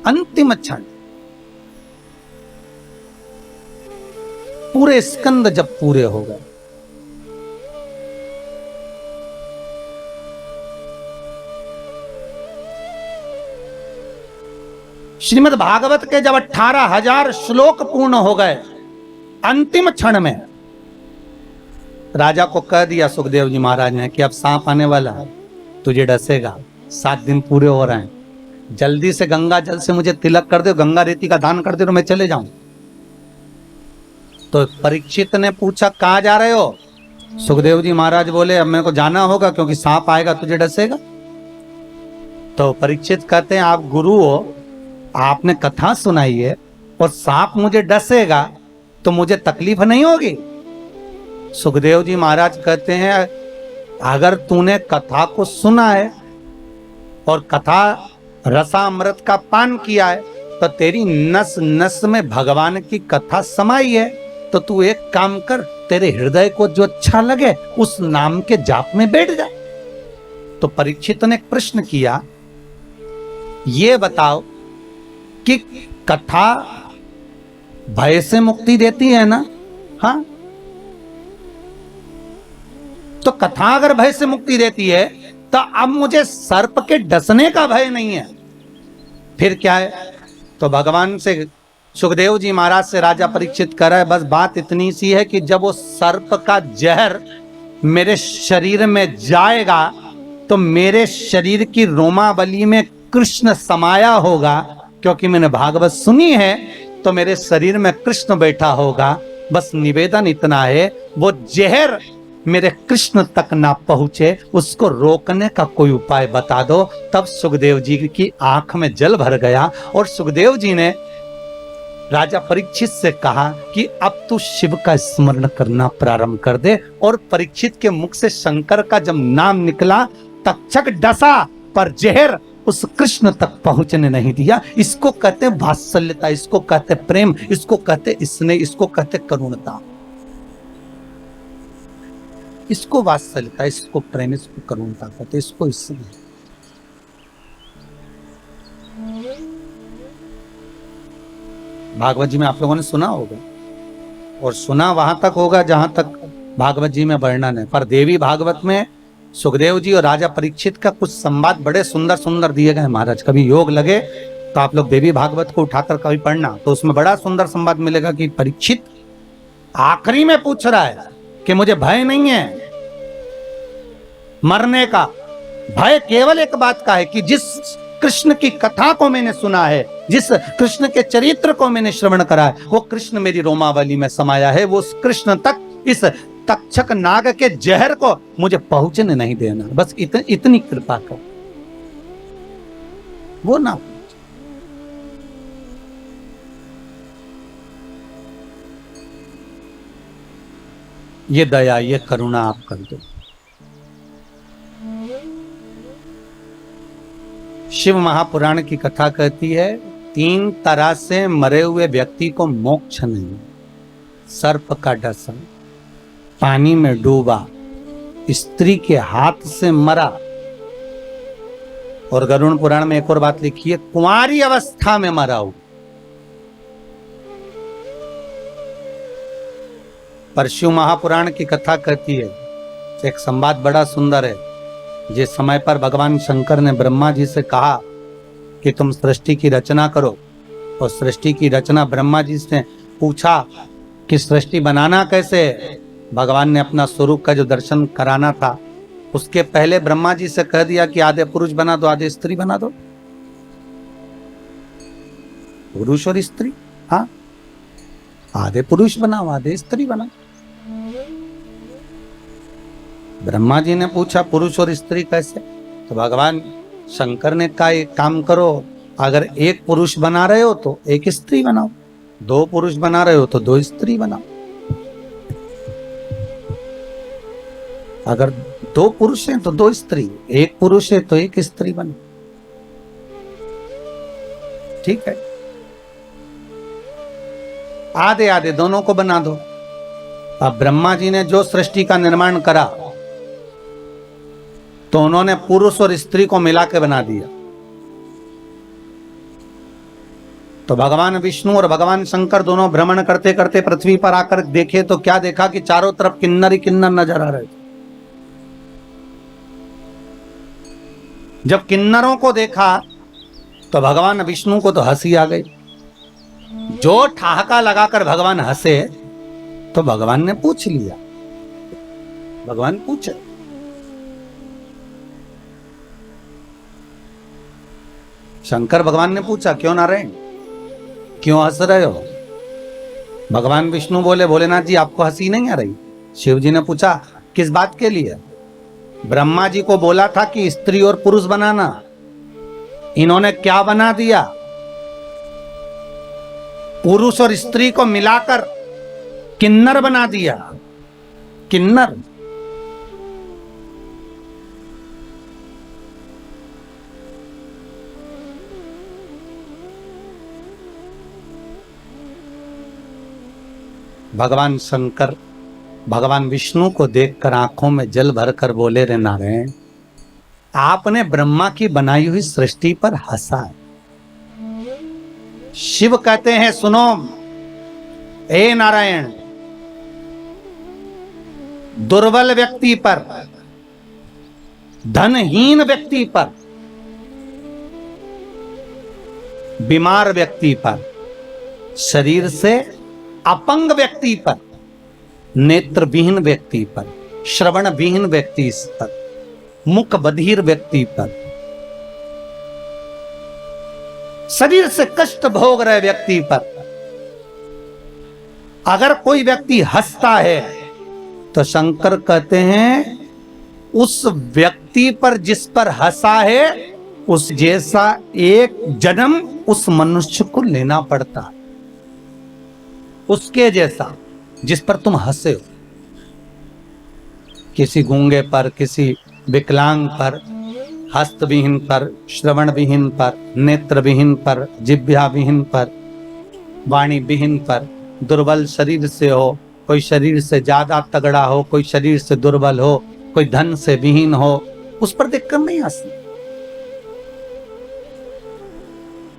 A: अंतिम क्षण, पूरे स्कंद जब पूरे हो गए, श्रीमद् भागवत के जब 18,000 श्लोक पूर्ण हो गए, अंतिम क्षण में राजा को कह दिया सुखदेव जी महाराज ने कि अब सांप आने वाला है, तुझे डसेगा, 7 दिन पूरे हो रहे हैं, जल्दी से गंगा जल से मुझे तिलक कर दो, गंगा रेती का दान कर दे तो मैं चले जाऊं। तो परीक्षित ने पूछा कहां जा रहे हो? सुखदेव जी महाराज बोले अब मेरे को जाना होगा क्योंकि सांप आएगा, तुझे डसेगा। तो परीक्षित कहते हैं आप गुरु हो, आपने कथा सुनाई है और सांप मुझे डसेगा तो मुझे तकलीफ नहीं होगी? सुखदेव जी महाराज कहते हैं अगर तूने कथा को सुना है और कथा रसामृत का पान किया है तो तेरी नस नस में भगवान की कथा समाई है, तो तू एक काम कर, तेरे हृदय को जो अच्छा लगे उस नाम के जाप में बैठ जा। तो परीक्षित ने प्रश्न किया, ये बताओ कि कथा भय से मुक्ति देती है ना? हाँ, तो कथा अगर भय से मुक्ति देती है तो अब मुझे सर्प के डसने का भय नहीं है, फिर क्या है? तो भगवान से सुखदेव जी महाराज से राजा परीक्षित कर रहा है, बस बात इतनी सी है कि जब वो सर्प का जहर मेरे शरीर में जाएगा तो मेरे शरीर की रोमावली में कृष्ण समाया होगा, क्योंकि मैंने भागवत सुनी है तो मेरे शरीर में कृष्ण बैठा होगा। बस निवेदन इतना है, वो जहर मेरे कृष्ण तक ना पहुंचे, उसको रोकने का कोई उपाय बता दो। तब सुखदेव जी की आंख में जल भर गया और सुखदेव जी ने राजा परीक्षित से कहा कि अब तू शिव का स्मरण करना प्रारंभ कर दे। और परीक्षित के मुख से शंकर का जब नाम निकला, तक्षक डसा पर जहर उस कृष्ण तक पहुंचने नहीं दिया। इसको कहते हैं वात्सल्यता, इसको कहते प्रेम, इसको कहते स्नेह, इसको कहते करुणता, इसको वात्सल्यता, इसको प्रेम, इसको करुणता कहते, इसको स्नेह। भागवत जी में आप लोगों ने सुना होगा, और सुना वहां तक होगा जहां तक भागवत जी में वर्णन है। पर देवी भागवत में सुखदेव जी और राजा परीक्षित का कुछ संवाद बड़े सुंदर सुंदर दिए गए महाराज। कभी योग लगे तो आप लोग देवी भागवत को उठाकर कभी पढ़ना, तो उसमें बड़ा सुंदर संवाद मिलेगा कि परीक्षित आखिरी में पूछ रहा है कि मुझे भय नहीं है मरने का, भय केवल एक बात का है कि जिस कृष्ण की कथा को मैंने सुना है, जिस कृष्ण के चरित्र को मैंने श्रवण करा है, वो कृष्ण मेरी रोमावली में समाया है। वो उस कृष्ण तक इस तक्षक नाग के जहर को मुझे पहुंचने नहीं देना, बस इतनी कृपा कर, वो ना पहुंचे। ये दया, ये करुणा आप कर दो। शिव महापुराण की कथा कहती है 3 तरह से मरे हुए व्यक्ति को मोक्ष नहीं। सर्प का डसन, पानी में डूबा, स्त्री के हाथ से मरा, और गरुड़ पुराण में एक और बात लिखी है, कुंवारी अवस्था में मरा हो। पर शिव महापुराण की कथा कहती है, एक संवाद बड़ा सुंदर है। जिस समय पर भगवान शंकर ने ब्रह्मा जी से कहा कि तुम सृष्टि की रचना करो, और सृष्टि की रचना ब्रह्मा जी से पूछा कि सृष्टि बनाना कैसे, भगवान ने अपना स्वरूप का जो दर्शन कराना था उसके पहले ब्रह्मा जी से कह दिया कि आधे पुरुष बना दो, आधे स्त्री बना दो। पुरुष और स्त्री, हाँ, आधे पुरुष बनाओ, आधे स्त्री बनाओ। ब्रह्मा जी ने पूछा पुरुष और स्त्री कैसे? तो भगवान शंकर ने कहा एक काम करो, अगर एक पुरुष बना रहे हो तो एक स्त्री बनाओ, दो पुरुष बना रहे हो तो दो स्त्री बनाओ। अगर दो पुरुष हैं तो दो स्त्री, एक पुरुष है तो एक स्त्री बनो। ठीक है, आधे आधे दोनों को बना दो। अब ब्रह्मा जी ने जो सृष्टि का निर्माण करा तो उन्होंने पुरुष और स्त्री को मिला के बना दिया। तो भगवान विष्णु और भगवान शंकर दोनों भ्रमण करते करते पृथ्वी पर आकर देखे तो क्या देखा कि चारों तरफ किन्नर ही किन्नर नजर आ रहे थे। जब किन्नरों को देखा तो भगवान विष्णु को तो हंसी आ गई। जो ठहाका लगाकर भगवान हंसे तो भगवान ने पूछ लिया, भगवान पूछे शंकर भगवान ने पूछा क्यों नारायण क्यों हंस रहे हो? भगवान विष्णु बोले भोलेनाथ जी आपको हंसी नहीं आ रही? शिव जी ने पूछा किस बात के लिए? ब्रह्मा जी को बोला था कि स्त्री और पुरुष बनाना, इन्होंने क्या बना दिया? पुरुष और स्त्री को मिलाकर किन्नर बना दिया। किन्नर भगवान शंकर भगवान विष्णु को देखकर आंखों में जल भरकर बोले रे नारायण, आपने ब्रह्मा की बनाई हुई सृष्टि पर हंसा है। शिव कहते हैं सुनो हे नारायण, दुर्बल व्यक्ति पर, धनहीन व्यक्ति पर, बीमार व्यक्ति पर, शरीर से अपंग व्यक्ति पर, नेत्र विहीन व्यक्ति पर, श्रवण विहीन व्यक्ति पर, मुख बधिर व्यक्ति पर, शरीर से कष्ट भोग रहे व्यक्ति पर अगर कोई व्यक्ति हंसता है तो शंकर कहते हैं उस व्यक्ति पर जिस पर हंसा है उस जैसा एक जन्म उस मनुष्य को लेना पड़ता, उसके जैसा जिस पर तुम हंसे हो। किसी गूंगे पर, किसी विकलांग पर, हस्त विहीन पर, श्रवण विहीन पर, नेत्र विहीन पर, जिह्वा विहीन पर, वाणी विहीन पर, दुर्बल शरीर से हो, कोई शरीर से ज्यादा तगड़ा हो, कोई शरीर से दुर्बल हो, कोई धन से विहीन हो, उस पर देखकर नहीं हंसी।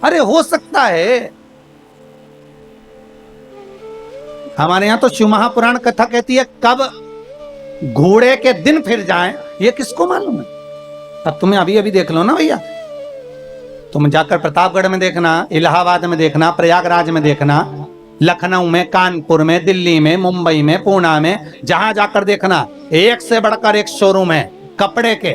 A: अरे हो सकता है, हमारे यहां तो शिव महापुराण कथा कहती है कब घोड़े के दिन फिर जाएं ये किसको मालूम है। अब तुम्हें अभी अभी देख लो ना भैया, तुम जाकर प्रतापगढ़ में देखना, इलाहाबाद में देखना, प्रयागराज में देखना, लखनऊ में, कानपुर में, दिल्ली में, मुंबई में, पुणे में, जहां जाकर देखना एक से बढ़कर एक शोरूम है कपड़े के।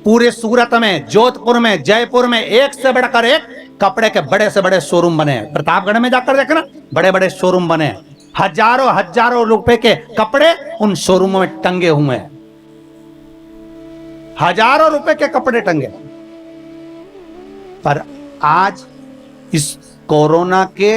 A: पूरे सूरत में, जोधपुर में, जयपुर में एक से बढ़कर एक कपड़े के बड़े से बड़े शोरूम बने। प्रतापगढ़ में जाकर देखना बड़े बड़े शोरूम बने, हजारों हजारों रुपए के कपड़े उन शोरूमों में टंगे हुए हैं, हजारों रुपए के कपड़े टंगे। पर आज इस कोरोना के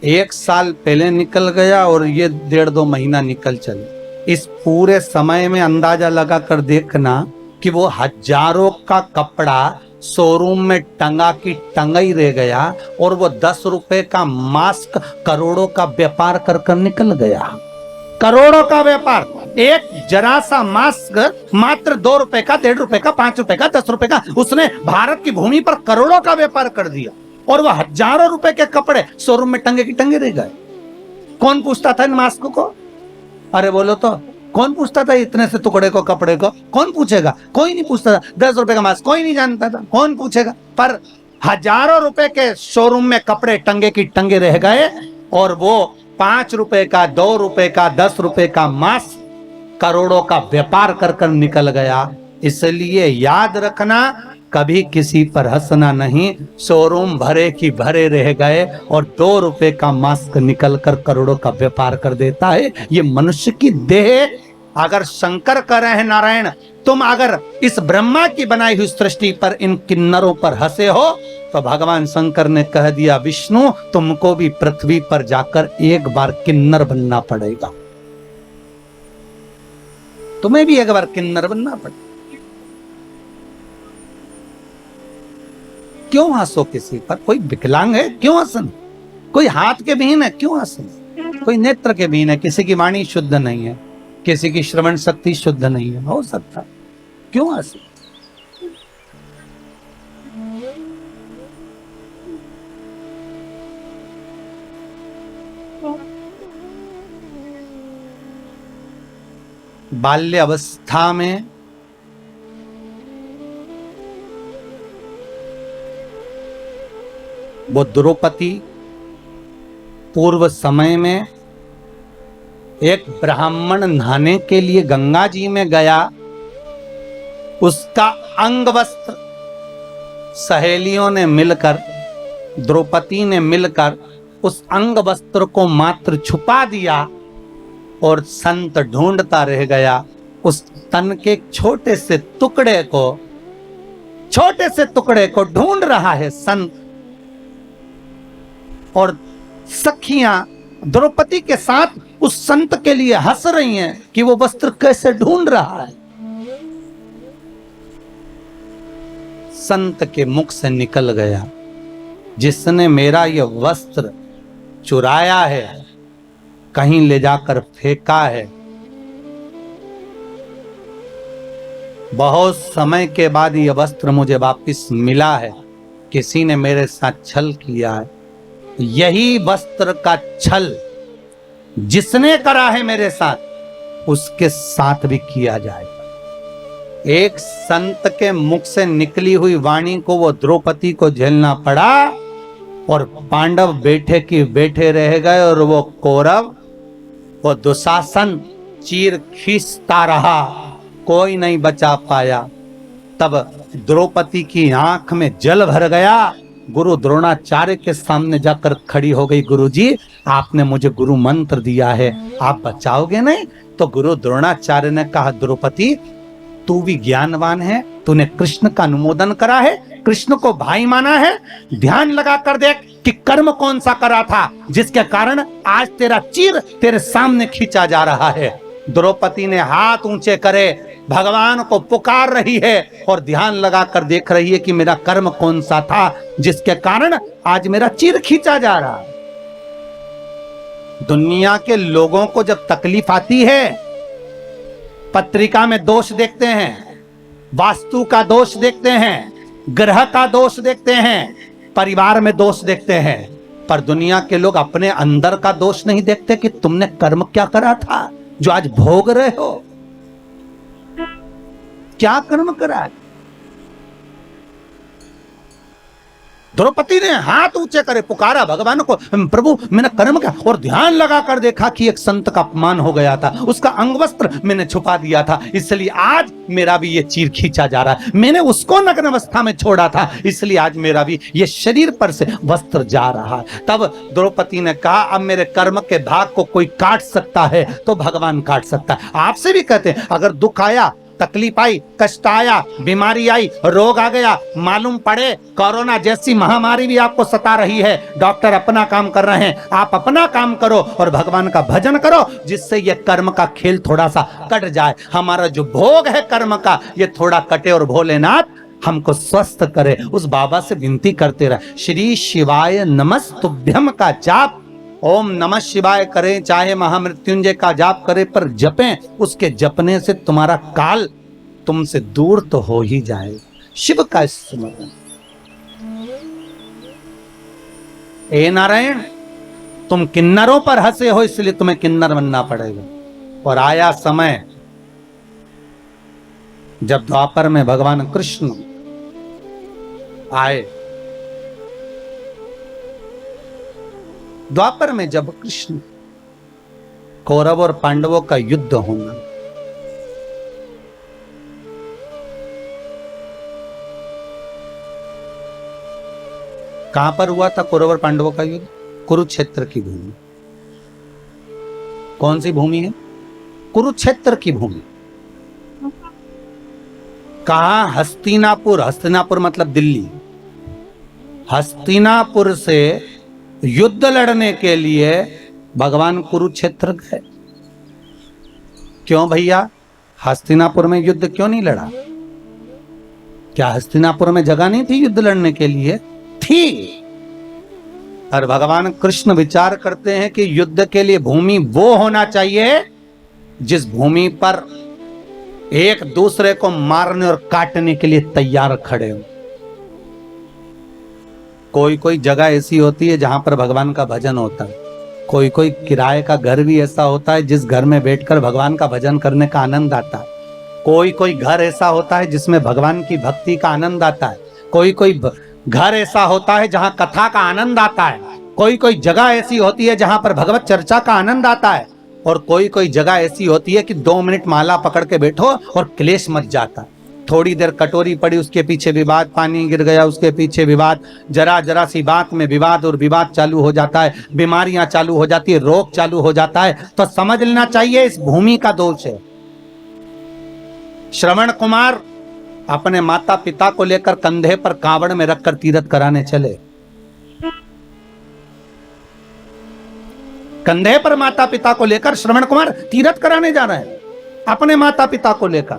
A: 1 साल पहले निकल गया और ये 1.5-2 महीना निकल चले, इस पूरे समय में अंदाजा लगाकर देखना कि वो हजारों का कपड़ा शोरूम में टंगा की टंगा ही रह गया और वो 10 रुपए का मास्क करोड़ों का व्यापार कर कर निकल गया। करोड़ों का व्यापार, एक जरा सा मास्क मात्र 2 रुपए का, 1.5 रुपए का, 5 रुपए का, 10 रुपए का, उसने भारत की भूमि पर करोड़ों का व्यापार कर दिया और वह हजारों रुपए के कपड़े शोरूम में टंगे की टंगे रह गए। कौन पूछता था इन मास्क को? अरे बोलो तो कौन पूछता था इतने से टुकड़े को, कपड़े को? कौन पूछेगा? कोई नहीं पूछता था। 10 रुपए का मास्क कोई नहीं जानता था, कौन पूछेगा? पर हजारों रुपए के शोरूम में कपड़े टंगे की टंगे रह गए और वो 5 रुपए का, 2 रुपए का, 10 रुपए का मास्क करोड़ों का व्यापार कर कर निकल गया। इसलिए याद रखना, कभी किसी पर हंसना नहीं। शोरूम भरे की भरे रह गए और 2 रुपए का मास्क निकल कर करोड़ों का व्यापार कर देता है। ये मनुष्य की देह अगर शंकर कह रहे हैं नारायण, तुम अगर इस ब्रह्मा की बनाई हुई सृष्टि पर इन किन्नरों पर हंसे हो, तो भगवान शंकर ने कह दिया विष्णु तुमको भी पृथ्वी पर जाकर एक बार किन्नर बनना पड़ेगा, तुम्हें भी एक बार किन्नर बनना पड़ेगा। क्यों हंसो किसी पर? कोई विकलांग है क्यों हंसन? कोई हाथ के विहीन है क्यों हंसन? कोई नेत्र के विहीन है, किसी की वाणी शुद्ध नहीं है, किसी की श्रवण शक्ति शुद्ध नहीं है, हो सकता, क्यों हंसे? बाल्य अवस्था में वो द्रौपदी पूर्व समय में एक ब्राह्मण नहाने के लिए गंगा जी में गया, उसका अंग वस्त्र सहेलियों ने मिलकर, द्रौपदी ने मिलकर उस अंग वस्त्र को मात्र छुपा दिया और संत ढूंढता रह गया। उस तन के छोटे से टुकड़े को ढूंढ रहा है संत, और सखियां द्रौपदी के साथ उस संत के लिए हंस रही हैं कि वो वस्त्र कैसे ढूंढ रहा है। संत के मुख से निकल गया, जिसने मेरा यह वस्त्र चुराया है, कहीं ले जाकर फेंका है, बहुत समय के बाद यह वस्त्र मुझे वापस मिला है, किसी ने मेरे साथ छल किया है। यही वस्त्र का छल जिसने करा है मेरे साथ, उसके साथ भी किया जाएगा। एक संत के मुख से निकली हुई वाणी को वो द्रौपदी को झेलना पड़ा, और पांडव बैठे की बैठे रह गए, और वो कौरव, वो दुशासन चीर खींचता रहा, कोई नहीं बचा पाया। तब द्रौपदी की आंख में जल भर गया, गुरु द्रोणाचार्य के सामने जाकर खड़ी हो गई, गुरुजी आपने मुझे गुरु मंत्र दिया है, आप बचाओगे नहीं? तो गुरु द्रोणाचार्य ने कहा द्रौपदी तू भी ज्ञानवान है, तूने कृष्ण का अनुमोदन करा है, कृष्ण को भाई माना है, ध्यान लगा कर देख कि कर्म कौन सा करा था जिसके कारण आज तेरा चीर तेरे सामने खींचा जा रहा है। द्रौपदी ने हाथ ऊंचे करे, भगवान को पुकार रही है और ध्यान लगा कर देख रही है कि मेरा कर्म कौन सा था जिसके कारण आज मेरा चीर खींचा जा रहा है। दुनिया के लोगों को जब तकलीफ आती है, पत्रिका में दोष देखते हैं, वास्तु का दोष देखते हैं, ग्रह का दोष देखते हैं, परिवार में दोष देखते हैं, पर दुनिया के लोग अपने अंदर का दोष नहीं देखते कि तुमने कर्म क्या करा था जो आज भोग रहे हो। क्या कर्म करा है? द्रौपदी ने हाथ ऊंचे करे, पुकारा भगवान को, प्रभु मैंने कर्म क्या, और ध्यान लगा कर देखा कि एक संत का अपमान हो गया था, उसका अंग वस्त्र मैंने छुपा दिया था, इसलिए आज मेरा भी ये चीर खींचा जा रहा है। मैंने उसको नग्न अवस्था में छोड़ा था, इसलिए आज मेरा भी ये शरीर पर से वस्त्र जा रहा है। तब द्रौपदी ने कहा अब मेरे कर्म के भाग को कोई काट सकता है तो भगवान काट सकता है। आपसे भी कहते हैं अगर दुख आया, तकलीफ आई, कष्ट आया, बीमारी आई, रोग आ गया, मालूम पड़े कोरोना जैसी महामारी भी आपको सता रही है, डॉक्टर अपना काम कर रहे हैं, आप अपना काम करो और भगवान का भजन करो, जिससे ये कर्म का खेल थोड़ा सा कट जाए। हमारा जो भोग है कर्म का ये थोड़ा कटे और भोलेनाथ हमको स्वस्थ करे। उस बाबा से विनती करते रहे, श्री शिवाय नमस्तुभ्यम का जाप, ओम नमः शिवाय करें, चाहे महामृत्युंजय का जाप करें, पर जपें, उसके जपने से तुम्हारा काल तुमसे दूर तो हो ही जाए। शिव का स्मरण। ए नारायण तुम किन्नरों पर हंसे हो, इसलिए तुम्हें किन्नर बनना पड़ेगा। और आया समय जब द्वापर में भगवान कृष्ण आए, द्वापर में जब कृष्ण कौरव और पांडवों का युद्ध होना, कहां पर हुआ था कौरव और पांडवों का युद्ध? कुरुक्षेत्र की भूमि। कौन सी भूमि है? कुरुक्षेत्र की भूमि। कहा? हस्तिनापुर। हस्तिनापुर मतलब दिल्ली। हस्तिनापुर से युद्ध लड़ने के लिए भगवान कुरुक्षेत्र गए। क्यों भैया? हस्तिनापुर में युद्ध क्यों नहीं लड़ा? क्या हस्तिनापुर में जगह नहीं थी युद्ध लड़ने के लिए? थी। और भगवान कृष्ण विचार करते हैं कि युद्ध के लिए भूमि वो होना चाहिए जिस भूमि पर एक दूसरे को मारने और काटने के लिए तैयार खड़े हो। कोई कोई जगह ऐसी होती है जहां पर भगवान का भजन होता है। कोई कोई किराए का घर भी ऐसा होता है जिस घर में बैठकर भगवान का भजन करने का आनंद आता है। कोई कोई घर ऐसा होता है जिसमें भगवान की भक्ति का आनंद आता है। कोई कोई घर ऐसा होता है जहां कथा का आनंद आता है। कोई कोई जगह ऐसी होती है जहां पर भगवत चर्चा का आनंद आता है। और कोई कोई जगह ऐसी होती है कि 2 मिनट माला पकड़ के बैठो और क्लेश मच जाता है। थोड़ी देर कटोरी पड़ी, उसके पीछे विवाद, पानी गिर गया उसके पीछे विवाद, जरा जरा सी बात में विवाद और विवाद चालू हो जाता है, बीमारियां चालू हो जाती है, रोग चालू हो जाता है। तो समझ लेना चाहिए इस भूमि का दोष है। श्रवण कुमार अपने माता पिता को लेकर कंधे पर कांवड़ में रखकर तीर्थ कराने चले। कंधे पर माता पिता को लेकर श्रवण कुमार तीर्थ कराने जा रहे हैं अपने माता पिता को लेकर।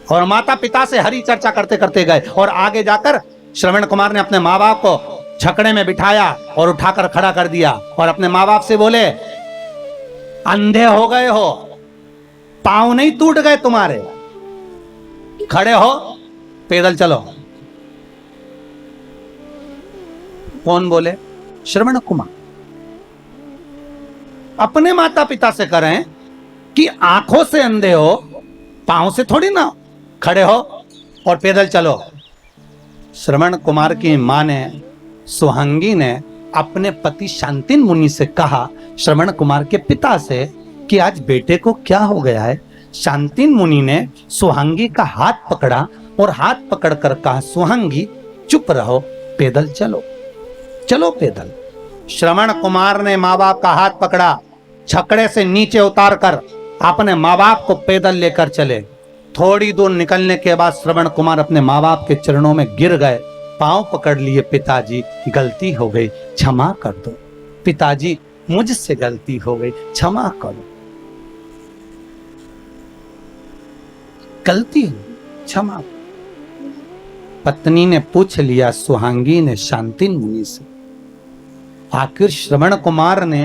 A: और माता पिता से हरी चर्चा करते करते गए और आगे जाकर श्रवण कुमार ने अपने माँ बाप को छकड़े में बिठाया और उठाकर खड़ा कर दिया और अपने माँ बाप से बोले, अंधे हो गए हो, पांव नहीं टूट गए तुम्हारे, खड़े हो, पैदल चलो। कौन बोले? श्रवण कुमार। अपने माता पिता से करें कि आंखों से अंधे हो, पांव से थोड़ी ना, खड़े हो और पैदल चलो। श्रवण कुमार की मां ने, सुहांगी ने अपने पति शांतिन मुनि से कहा, श्रवण कुमार के पिता से, कि आज बेटे को क्या हो गया है। शांतिन मुनि ने सुहांगी का हाथ पकड़ा और हाथ पकड़कर कहा, सुहांगी चुप रहो, पैदल चलो, चलो पैदल। श्रवण कुमार ने माँ बाप का हाथ पकड़ा, छकड़े से नीचे उतार कर अपने माँ बाप को पैदल लेकर चले। थोड़ी दूर निकलने के बाद श्रवण कुमार अपने माँ बाप के चरणों में गिर गए, पांव पकड़ लिए, पिताजी गलती हो गई, क्षमा कर दो, पिताजी मुझसे गलती हो गई, क्षमा करो, गलती हो, क्षमा। पत्नी ने पूछ लिया सुहांगी ने शांतिन मुनि से, आखिर श्रवण कुमार ने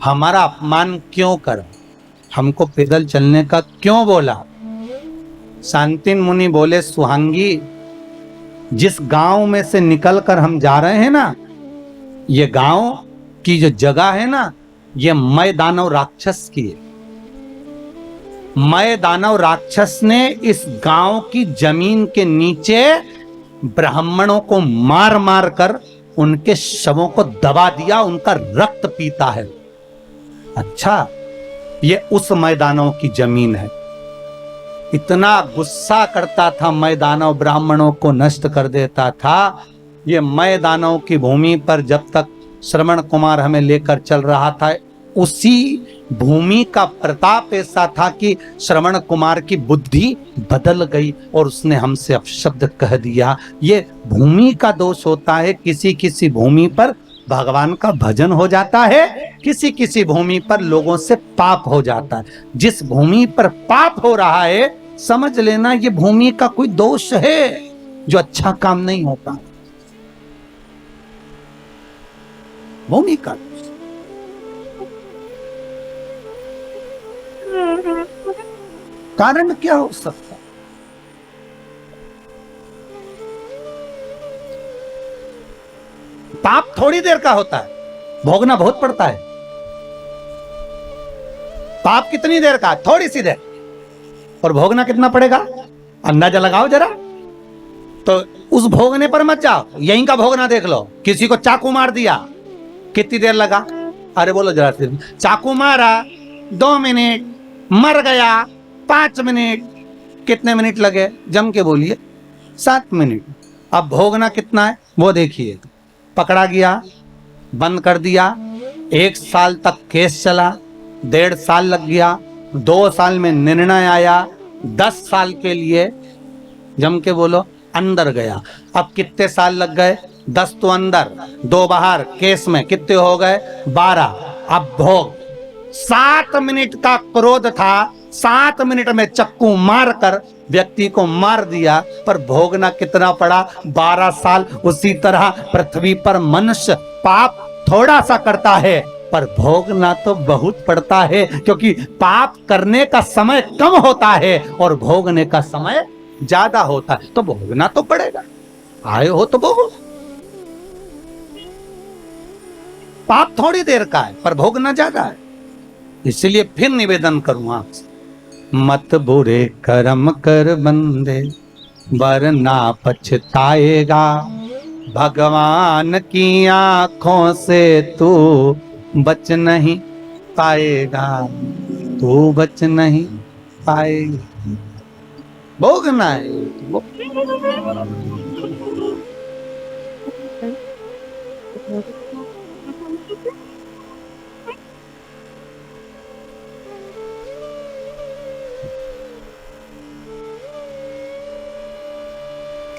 A: हमारा अपमान क्यों करा, हमको पैदल चलने का क्यों बोला। शांतिन मुनि बोले, सुहांगी जिस गांव में से निकलकर हम जा रहे हैं ना, ये गांव की जो जगह है ना, ये मय दानव राक्षस की है। मय दानव राक्षस ने इस गांव की जमीन के नीचे ब्राह्मणों को मार मार कर उनके शवों को दबा दिया, उनका रक्त पीता है। अच्छा, ये उस मय दानव की जमीन है। इतना गुस्सा करता था मय दानव, ब्राह्मणों को नष्ट कर देता था। ये मय दानव की भूमि पर जब तक श्रवण कुमार हमें लेकर चल रहा था, उसी भूमि का प्रताप ऐसा था कि श्रवण कुमार की बुद्धि बदल गई और उसने हमसे अपशब्द कह दिया। ये भूमि का दोष होता है। किसी किसी भूमि पर भगवान का भजन हो जाता है, किसी किसी भूमि पर लोगों से पाप हो जाता है। जिस भूमि पर पाप हो रहा है, समझ लेना ये भूमि का कोई दोष है जो अच्छा काम नहीं होता, भूमि का। कारण क्या हो सकता? पाप थोड़ी देर का होता है, भोगना बहुत पड़ता है। पाप कितनी देर का? थोड़ी सी देर। और भोगना कितना पड़ेगा? अंदाजा लगाओ जरा। तो उस भोगने पर मत जाओ, यहीं का भोगना देख लो। किसी को चाकू मार दिया, कितनी देर लगा? अरे बोलो जरा, फिर चाकू मारा 2 मिनट, मर गया 5 मिनट, कितने मिनट लगे? जम के बोलिए, 7 मिनट। अब भोगना कितना है वो देखिए। पकड़ा गया, बंद कर दिया, 1 साल तक केस चला, 1.5 साल लग गया, 2 साल में निर्णय आया, 10 साल के लिए जम के बोलो अंदर गया। अब कितने साल लग गए? 10 तो अंदर, 2 बाहर, केस में कितने हो गए? 12। अब भोग। 7 मिनट का क्रोध था, 7 मिनट में चक्कू मारकर व्यक्ति को मार दिया, पर भोगना कितना पड़ा? 12 साल। उसी तरह पृथ्वी पर मनुष्य पाप थोड़ा सा करता है, पर भोगना तो बहुत पड़ता है, क्योंकि पाप करने का समय कम होता है और भोगने का समय ज्यादा होता है। तो भोगना तो पड़ेगा, आए हो तो भोगो। पाप थोड़ी देर का है, पर भोगना ज्यादा है। इसलिए फिर निवेदन करूं आपसे, मत बुरे कर्म कर बंदे, वरना पछताएगा। भगवान की आंखों से तू बच नहीं पाएगा, तू बच नहीं पाएगा। भोगना है।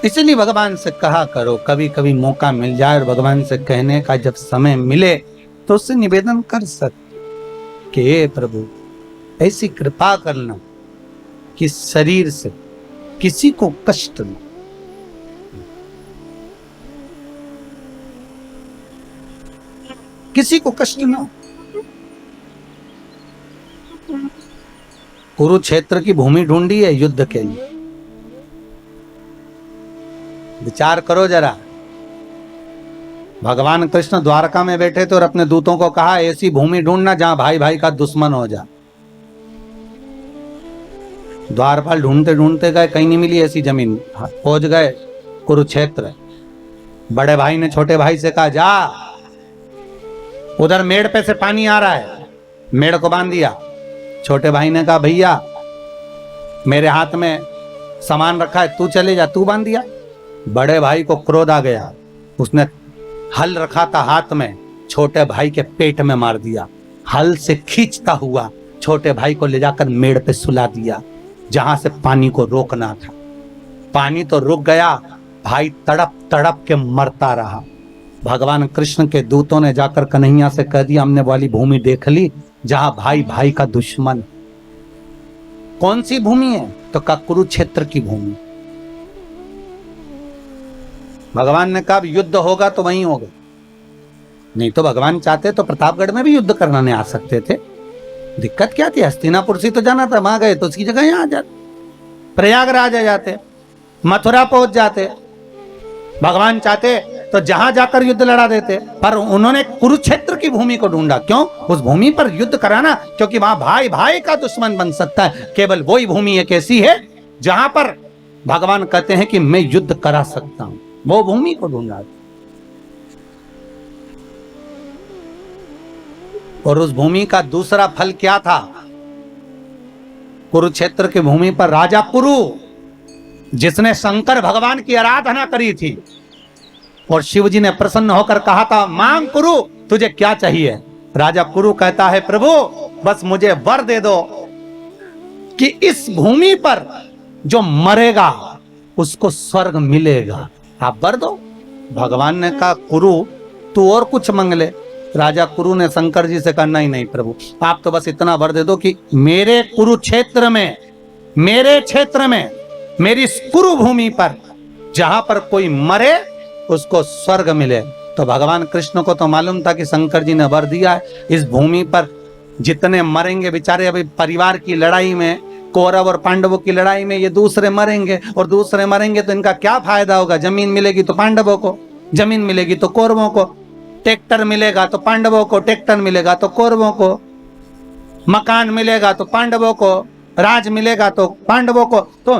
A: इसलिए भगवान से कहा करो, कभी कभी मौका मिल जाए और भगवान से कहने का जब समय मिले तो उससे निवेदन कर सकते कि हे प्रभु ऐसी कृपा करना कि शरीर से किसी को कष्ट न, किसी को कष्ट न। कुरुक्षेत्र की भूमि ढूंढी है युद्ध के लिए, विचार करो जरा। भगवान कृष्ण द्वारका में बैठे थे और अपने दूतों को कहा ऐसी भूमि ढूंढना जहां भाई भाई का दुश्मन हो जा। द्वारपाल ढूंढते ढूंढते गए, कहीं नहीं मिली ऐसी जमीन। पहुंच गए कुरुक्षेत्र। बड़े भाई ने छोटे भाई से कहा जा, उधर मेड़ पे से पानी आ रहा है, मेड़ को बांध दिया। छोटे भाई ने कहा भैया मेरे हाथ में सामान रखा है, तू चले जा, तू बांध दिया। बड़े भाई को क्रोध आ गया, उसने हल रखा था हाथ में, छोटे भाई के पेट में मार दिया। हल से खींचता हुआ छोटे भाई को ले जाकर मेड़ पे सुला दिया, जहां से पानी को रोकना था। पानी तो रुक गया, भाई तड़प तड़प के मरता रहा। भगवान कृष्ण के दूतों ने जाकर कन्हैया से कह दिया हमने वाली भूमि देख ली जहां भाई भाई का दुश्मन। कौन सी भूमि है? तो का कुरुक्षेत्र की भूमि। भगवान ने कहा युद्ध होगा तो वहीं होगा, नहीं तो भगवान चाहते तो प्रतापगढ़ में भी युद्ध करने आ सकते थे। दिक्कत क्या थी? हस्तिनापुर से तो जाना था, वहां गए तो उसकी जगह यहां आ जाते, प्रयागराज आ जाते, मथुरा पहुंच जाते। भगवान चाहते तो जहां जाकर युद्ध लड़ा देते, पर उन्होंने कुरुक्षेत्र की भूमि को ढूंढा। क्यों? उस भूमि पर युद्ध कराना, क्योंकि वहां भाई भाई का दुश्मन बन सकता है। केवल वही भूमि एक ऐसी है जहां पर भगवान कहते हैं कि मैं युद्ध करा सकता हूं, वो भूमि को ढूंढा। और उस भूमि का दूसरा फल क्या था? कुरुक्षेत्र की भूमि पर राजा कुरु, जिसने शंकर भगवान की आराधना करी थी, और शिव जी ने प्रसन्न होकर कहा था मांग कुरु तुझे क्या चाहिए। राजा कुरु कहता है प्रभु बस मुझे वर दे दो कि इस भूमि पर जो मरेगा उसको स्वर्ग मिलेगा, आप वर दो। भगवान ने कहा कुरु तू और कुछ मांग ले। राजा कुरु ने शंकर जी से कहा नहीं नहीं प्रभु, आप तो बस इतना वर दे दो कि मेरे कुरुक्षेत्र में, मेरे क्षेत्र में, मेरी इस कुरु भूमि पर जहां पर कोई मरे उसको स्वर्ग मिले। तो भगवान कृष्ण को तो मालूम था कि शंकर जी ने वर दिया है, इस भूमि पर जितने मरेंगे बेचारे, अभी परिवार की लड़ाई में, कौरव और पांडवों की लड़ाई में ये दूसरे मरेंगे, और दूसरे मरेंगे तो इनका क्या फायदा होगा? जमीन मिलेगी तो पांडवों को, जमीन मिलेगी तो कौरवों को, ट्रैक्टर मिलेगा तो पांडवों को, ट्रैक्टर मिलेगा तो कौरवों को, मकान मिलेगा तो पांडवों को, राज मिलेगा तो पांडवों को। तो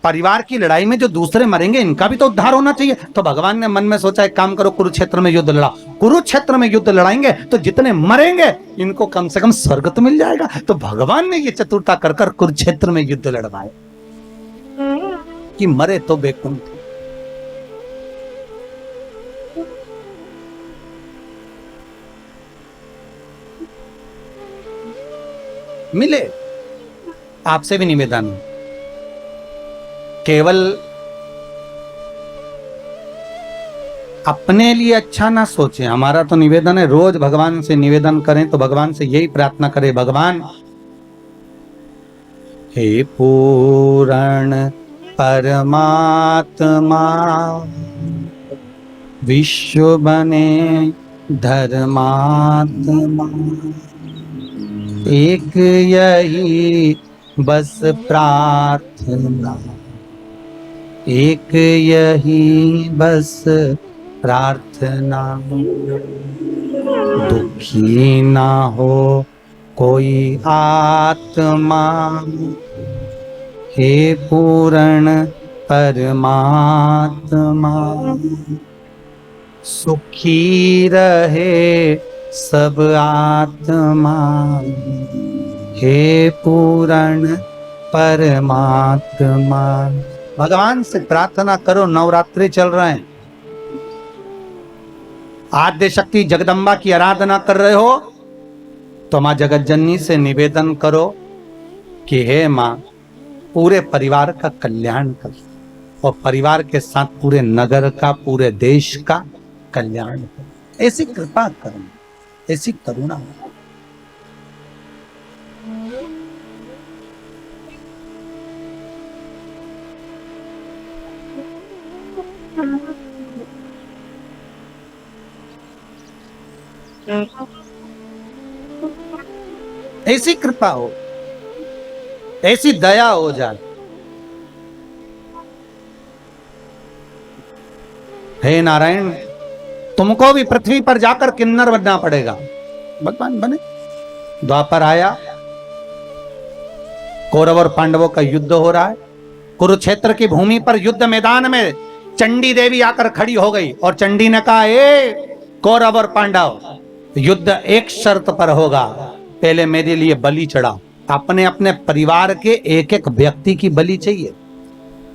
A: परिवार की लड़ाई में जो दूसरे मरेंगे इनका भी तो उद्धार होना चाहिए। तो भगवान ने मन में सोचा एक काम करो कुरुक्षेत्र में युद्ध लड़ाओ। कुरुक्षेत्र में युद्ध लड़ाएंगे तो जितने मरेंगे इनको कम से कम स्वर्ग तो मिल जाएगा। तो भगवान ने ये चतुरता कर कर कुरुक्षेत्र में युद्ध लड़वाए कि मरे तो बेकुंठ। मिले। आपसे भी निवेदन है, केवल अपने लिए अच्छा ना सोचें। हमारा तो निवेदन है, रोज भगवान से निवेदन करें, तो भगवान से यही प्रार्थना करें, भगवान हे पूर्ण परमात्मा, विश्व बने धर्मात्मा, एक यही बस प्रार्थना, एक यही बस प्रार्थना, दुखी ना हो कोई आत्मा, हे पूर्ण परमात्मा, सुखी रहे सब आत्मा, हे पूर्ण परमात्मा। भगवान से प्रार्थना करो। नवरात्रि चल रहे हैं, आद्य शक्ति जगदम्बा की आराधना कर रहे हो, तो मां जगत जननी से निवेदन करो कि हे मां, पूरे परिवार का कल्याण कर, और परिवार के साथ पूरे नगर का, पूरे देश का कल्याण कर। ऐसी कृपा करो, ऐसी करुणा। ऐसी कृपा हो, ऐसी दया हो जाए। हे नारायण, तुमको भी पृथ्वी पर जाकर किन्नर बनना पड़ेगा। भगवान बने। द्वापर आया, कौरव और पांडवों का युद्ध हो रहा है। कुरुक्षेत्र की भूमि पर युद्ध मैदान में चंडी देवी आकर खड़ी हो गई, और चंडी ने कहा, ए कौरव और पांडव, युद्ध एक शर्त पर होगा, पहले मेरे लिए बलि चढ़ा। अपने अपने परिवार के एक एक व्यक्ति की बलि चाहिए।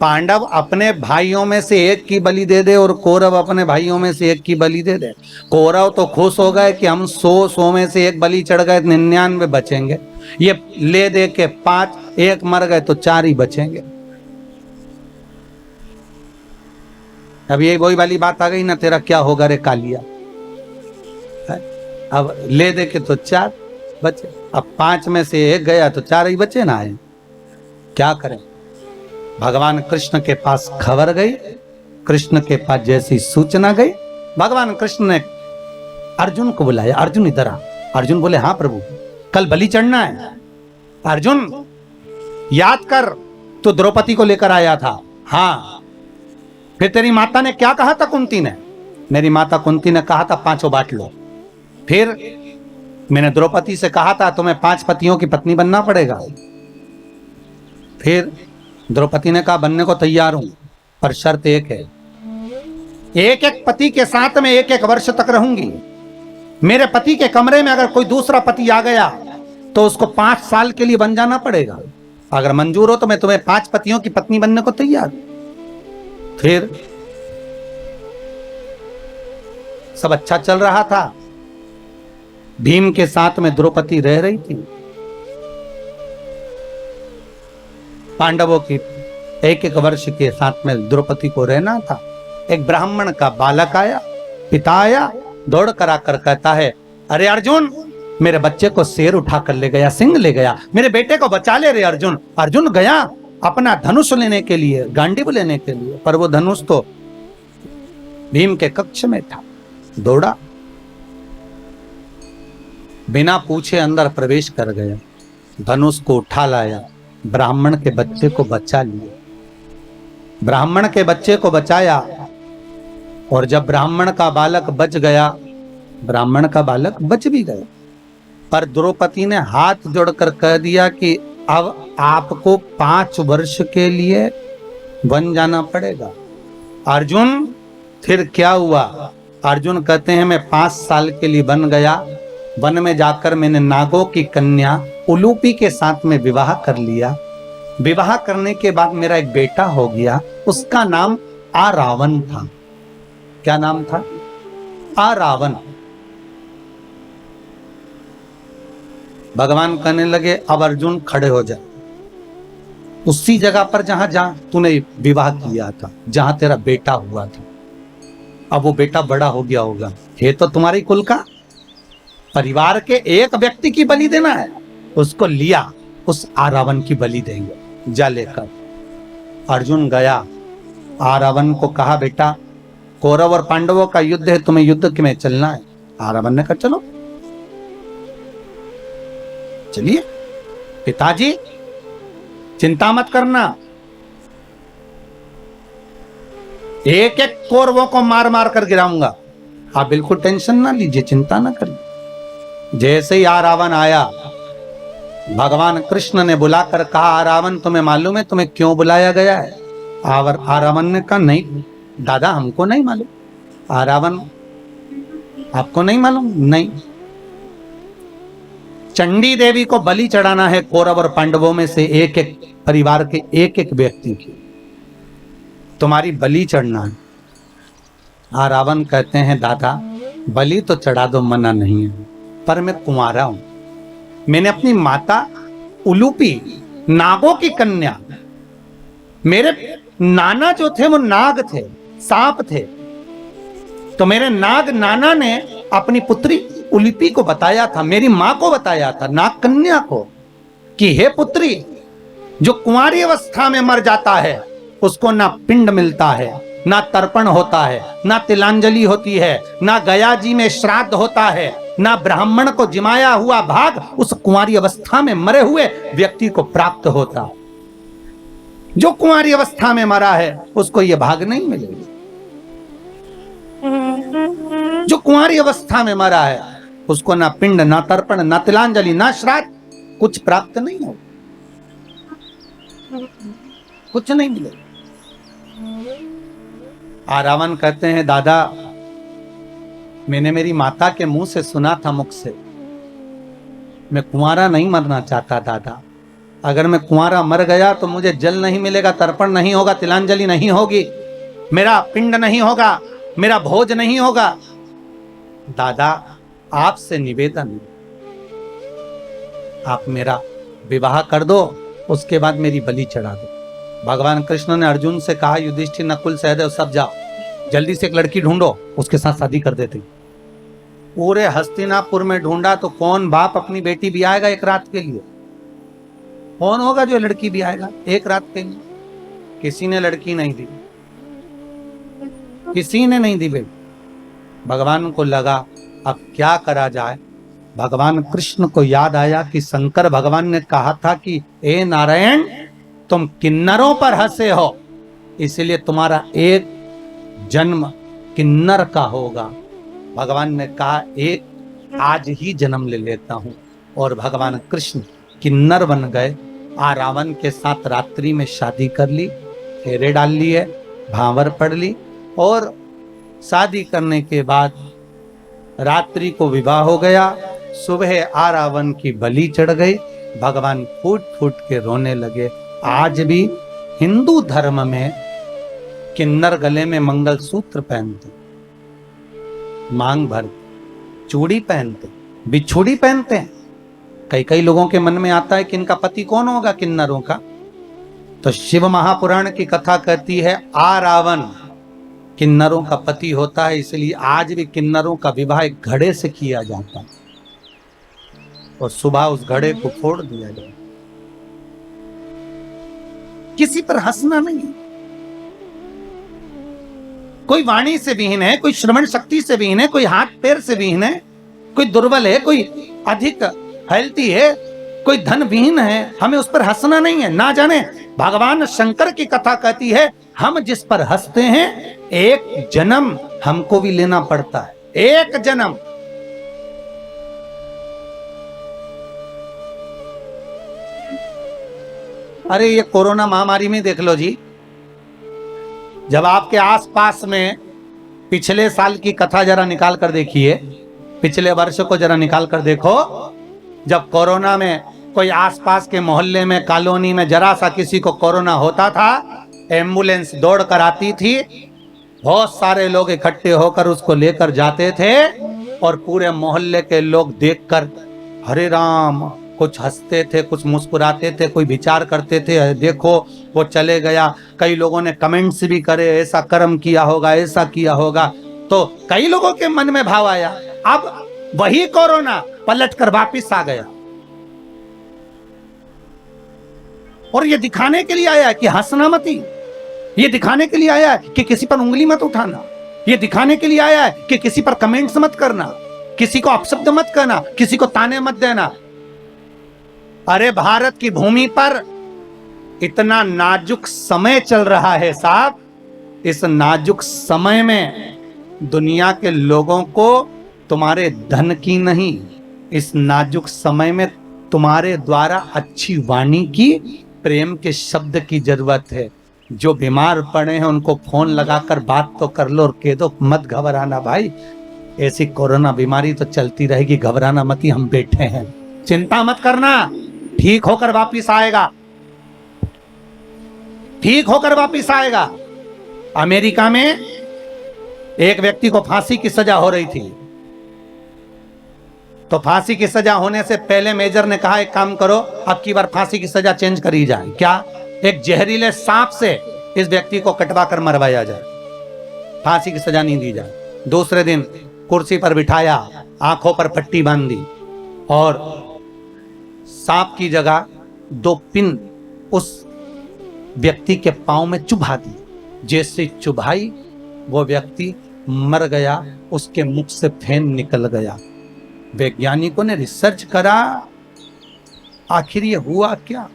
A: पांडव अपने भाइयों में से एक की बलि दे दे, और कौरव अपने भाइयों में से एक की बलि दे दे। कौरव तो खुश हो गए कि हम 100 में से एक बलि चढ़ गए, 99 बचेंगे। ये ले दे के 5, एक मर गए तो 4 ही बचेंगे। अब ये वही वाली बात आ गई ना, तेरा क्या होगा रे कालिया। अब ले दे के तो 4 बचे, अब 5 में से एक गया तो 4 ही बचे ना। है क्या करें। भगवान कृष्ण के पास खबर गई, कृष्ण के पास जैसी सूचना गई, भगवान कृष्ण ने अर्जुन को बुलाया। अर्जुन इधर आ। अर्जुन बोले, हाँ प्रभु, कल बलि चढ़ना है। अर्जुन याद कर, तो द्रौपदी को लेकर आया था। हाँ, फिर तेरी माता ने क्या कहा था कुंती ने? मेरी माता कुंती ने कहा था 5 बांट लो। फिर मैंने द्रौपदी से कहा था तुम्हें 5 पतियों की पत्नी बनना पड़ेगा। फिर द्रौपदी ने कहा बनने को तैयार हूं, पर शर्त एक है, एक एक पति के साथ में 1-1 वर्ष तक रहूंगी। मेरे पति के कमरे में अगर कोई दूसरा पति आ गया तो उसको 5 साल के लिए बन जाना पड़ेगा। अगर मंजूर हो तो मैं तुम्हें 5 पतियों की पत्नी बनने को तैयार। फिर सब अच्छा चल रहा था। भीम के साथ में द्रौपदी रह रही थी। पांडवों की 1-1 वर्ष के साथ में द्रौपदी को रहना था। एक ब्राह्मण का बालक आया, पिता आया, दौड़ कर आकर कहता है, अरे अर्जुन, मेरे बच्चे को शेर उठा कर ले गया, सिंह ले गया, मेरे बेटे को बचा ले रे अर्जुन। अर्जुन गया अपना धनुष लेने के लिए, गांडीव लेने के लिए, पर वो धनुष तो भीम के कक्ष में था। दौड़ा, बिना पूछे अंदर प्रवेश कर गया, धनुष को उठा लाया, ब्राह्मण के बच्चे को बचा लिया। ब्राह्मण के बच्चे को बचाया, और जब ब्राह्मण का बालक बच गया, ब्राह्मण का बालक बच भी गया, पर द्रौपदी ने हाथ जोड़कर कह दिया कि अब आपको 5 वर्ष के लिए वन जाना पड़ेगा। अर्जुन, फिर क्या हुआ? अर्जुन कहते हैं मैं 5 साल के लिए बन गया। वन में जाकर मैंने नागों की कन्या उलूपी के साथ में विवाह कर लिया। विवाह करने के बाद मेरा एक बेटा हो गया, उसका नाम आरावन था। क्या नाम था? आरावन। भगवान कहने लगे अब अर्जुन खड़े हो जा, उसी जगह पर जहां तूने विवाह किया था, जहां तेरा बेटा हुआ था। अब वो बेटा बड़ा हो गया होगा, ये तो तुम्हारी कुल का परिवार के एक व्यक्ति की बलि देना है, उसको लिया, उस आरावन की बलि देंगे, जा लेकर। अर्जुन गया, आरावन को कहा बेटा कौरव और पांडवों का युद्ध है, तुम्हें युद्ध में चलना है। आरावन ने कहा चलो चलिए पिताजी, चिंता मत करना, एक एक कौरवों को मार मार कर गिराऊंगा, आप बिल्कुल टेंशन ना लीजिए, चिंता ना करिए। जैसे ही आरावन आया, भगवान कृष्ण ने बुलाकर कहा आरावन तुम्हें मालूम है तुम्हें क्यों बुलाया गया है? आरावन ने कहा नहीं दादा हमको नहीं मालूम। आरावन आपको नहीं मालूम? नहीं, चंडी देवी को बलि चढ़ाना है कौरव और पांडवों में से एक एक परिवार के एक एक व्यक्ति की, तुम्हारी बलि चढ़ना है। आरावन कहते हैं दादा बलि तो चढ़ा दो, मना नहीं है, पर मैं कुंवारा हूं, मैंने अपनी माता उलूपी नागों की कन्या, मेरे नाना जो थे वो नाग थे, सांप थे, तो मेरे नाग नाना ने अपनी पुत्री उलूपी को बताया था, मेरी मां को बताया था, नाग कन्या को, कि हे पुत्री जो कुंवारी अवस्था में मर जाता है उसको ना पिंड मिलता है, ना तर्पण होता है, ना तिलांजलि होती है, ना गया जी में श्राद्ध होता है, ना ब्राह्मण को जिमाया हुआ भाग उस कुंवारी अवस्था में मरे हुए व्यक्ति को प्राप्त होता। जो कुंवारी अवस्था में मरा है उसको यह भाग नहीं मिलेगा, जो कुंवारी अवस्था में मरा है उसको ना पिंड, ना तर्पण, ना तिलांजलि, ना श्राद्ध, कुछ प्राप्त नहीं हो, कुछ नहीं मिलेगा। आरावन कहते हैं दादा मैंने मेरी माता के मुंह से सुना था, मुख से, मैं कुंवारा नहीं मरना चाहता दादा, अगर मैं कुंवारा मर गया तो मुझे जल नहीं मिलेगा, तर्पण नहीं होगा, तिलांजलि नहीं होगी, मेरा पिंड नहीं होगा, मेरा भोज नहीं होगा। दादा आपसे निवेदन, आप मेरा विवाह कर दो, उसके बाद मेरी बलि चढ़ा दो। भगवान कृष्ण ने अर्जुन से कहा युधिष्ठिर नकुल सहदेव सब जाओ, जल्दी से एक लड़की ढूंढो, उसके साथ शादी कर देते। पूरे हस्तिनापुर में ढूंढा तो कौन बाप अपनी बेटी भी आएगा एक रात के लिए? कौन होगा जो लड़की भी आएगा एक रात के लिए? किसी ने लड़की नहीं दी, किसी ने नहीं दी बेटी। भगवान को लगा अब क्या करा जाए। भगवान कृष्ण को याद आया कि शंकर भगवान ने कहा था कि ए नारायण तुम किन्नरों पर हंसे हो, इसलिए तुम्हारा एक जन्म किन्नर का होगा। भगवान ने कहा एक आज ही जन्म ले लेता हूं, और भगवान कृष्ण किन्नर बन गए। आरावन के साथ रात्रि में शादी कर ली, फेरे डाल लिए, भांवर पढ़ ली, और शादी करने के बाद रात्रि को विवाह हो गया। सुबह आरावन की बलि चढ़ गई। भगवान फूट फूट के रोने लगे। आज भी हिंदू धर्म में किन्नर गले में मंगलसूत्र पहनते, मांग भरते, चूड़ी पहनते, बिछुड़ी पहनते हैं। कई कई लोगों के मन में आता है कि इनका पति कौन होगा किन्नरों का, तो शिव महापुराण की कथा कहती है आरावन किन्नरों का पति होता है, इसलिए आज भी किन्नरों का विवाह एक घड़े से किया जाता है, और सुबह उस घड़े को फोड़ दिया जाए। किसी पर हंसना नहीं। कोई वाणी से विहीन है, कोई श्रवण शक्ति से विहीन है, कोई हाथ पैर से विहीन है, कोई दुर्बल है, कोई अधिक हेल्थी है, कोई धन विहीन है, हमें उस पर हंसना नहीं है। ना जाने भगवान शंकर की कथा कहती है हम जिस पर हंसते हैं एक जन्म हमको भी लेना पड़ता है, एक जन्म। अरे ये कोरोना महामारी में देख लो जी, जब आपके आसपास में पिछले साल की कथा जरा निकाल कर देखिए, पिछले वर्ष को जरा निकाल कर देखो, जब कोरोना में कोई आसपास के मोहल्ले में, कॉलोनी में जरा सा किसी को कोरोना होता था, एम्बुलेंस दौड़ कर आती थी, बहुत सारे लोग इकट्ठे होकर उसको लेकर जाते थे, और पूरे मोहल्ले के लोग देखकर हरे राम कुछ हंसते थे, कुछ मुस्कुराते थे, कोई विचार करते थे, देखो वो चले गया। कई लोगों ने कमेंट्स भी करे, ऐसा कर्म किया होगा, ऐसा किया होगा। तो कई लोगों के मन में भाव आया। अब वही कोरोना पलट कर वापिस आ गया, और ये दिखाने के लिए आया है कि हंसना मत ही, ये दिखाने के लिए आया है कि किसी पर उंगली मत उठाना, ये दिखाने के लिए आया है कि किसी पर कमेंट्स मत करना, किसी को अपशब्द मत करना, किसी को ताने मत देना। अरे भारत की भूमि पर इतना नाजुक समय चल रहा है साहब, इस नाजुक समय में दुनिया के लोगों को तुम्हारे धन की नहीं, इस नाजुक समय में तुम्हारे द्वारा अच्छी वाणी की, प्रेम के शब्द की जरूरत है। जो बीमार पड़े हैं उनको फोन लगाकर बात तो कर लो और कह दो मत घबराना भाई, ऐसी कोरोना बीमारी तो चलती रहेगी, घबराना मत ही, हम बैठे हैं, चिंता मत करना, ठीक होकर वापिस आएगा, ठीक होकर वापिस आएगा। अमेरिका में एक व्यक्ति को फांसी की सजा हो रही थी, तो फांसी की सजा होने से पहले मेजर ने कहा एक काम करो, अब की बार फांसी की सजा चेंज करी जाए। क्या? एक जहरीले सांप से इस व्यक्ति को कटवा कर मरवाया जाए, फांसी की सजा नहीं दी जाए। दूसरे दिन कुर्सी पर बिठाया, आंखों पर पट्टी बांध दी और सांप की जगह 2 पिन उस व्यक्ति के पांव में चुभा दी। जैसे चुभाई वो व्यक्ति मर गया, उसके मुख से फेन निकल गया। वैज्ञानिकों ने रिसर्च करा, आखिर ये हुआ क्या?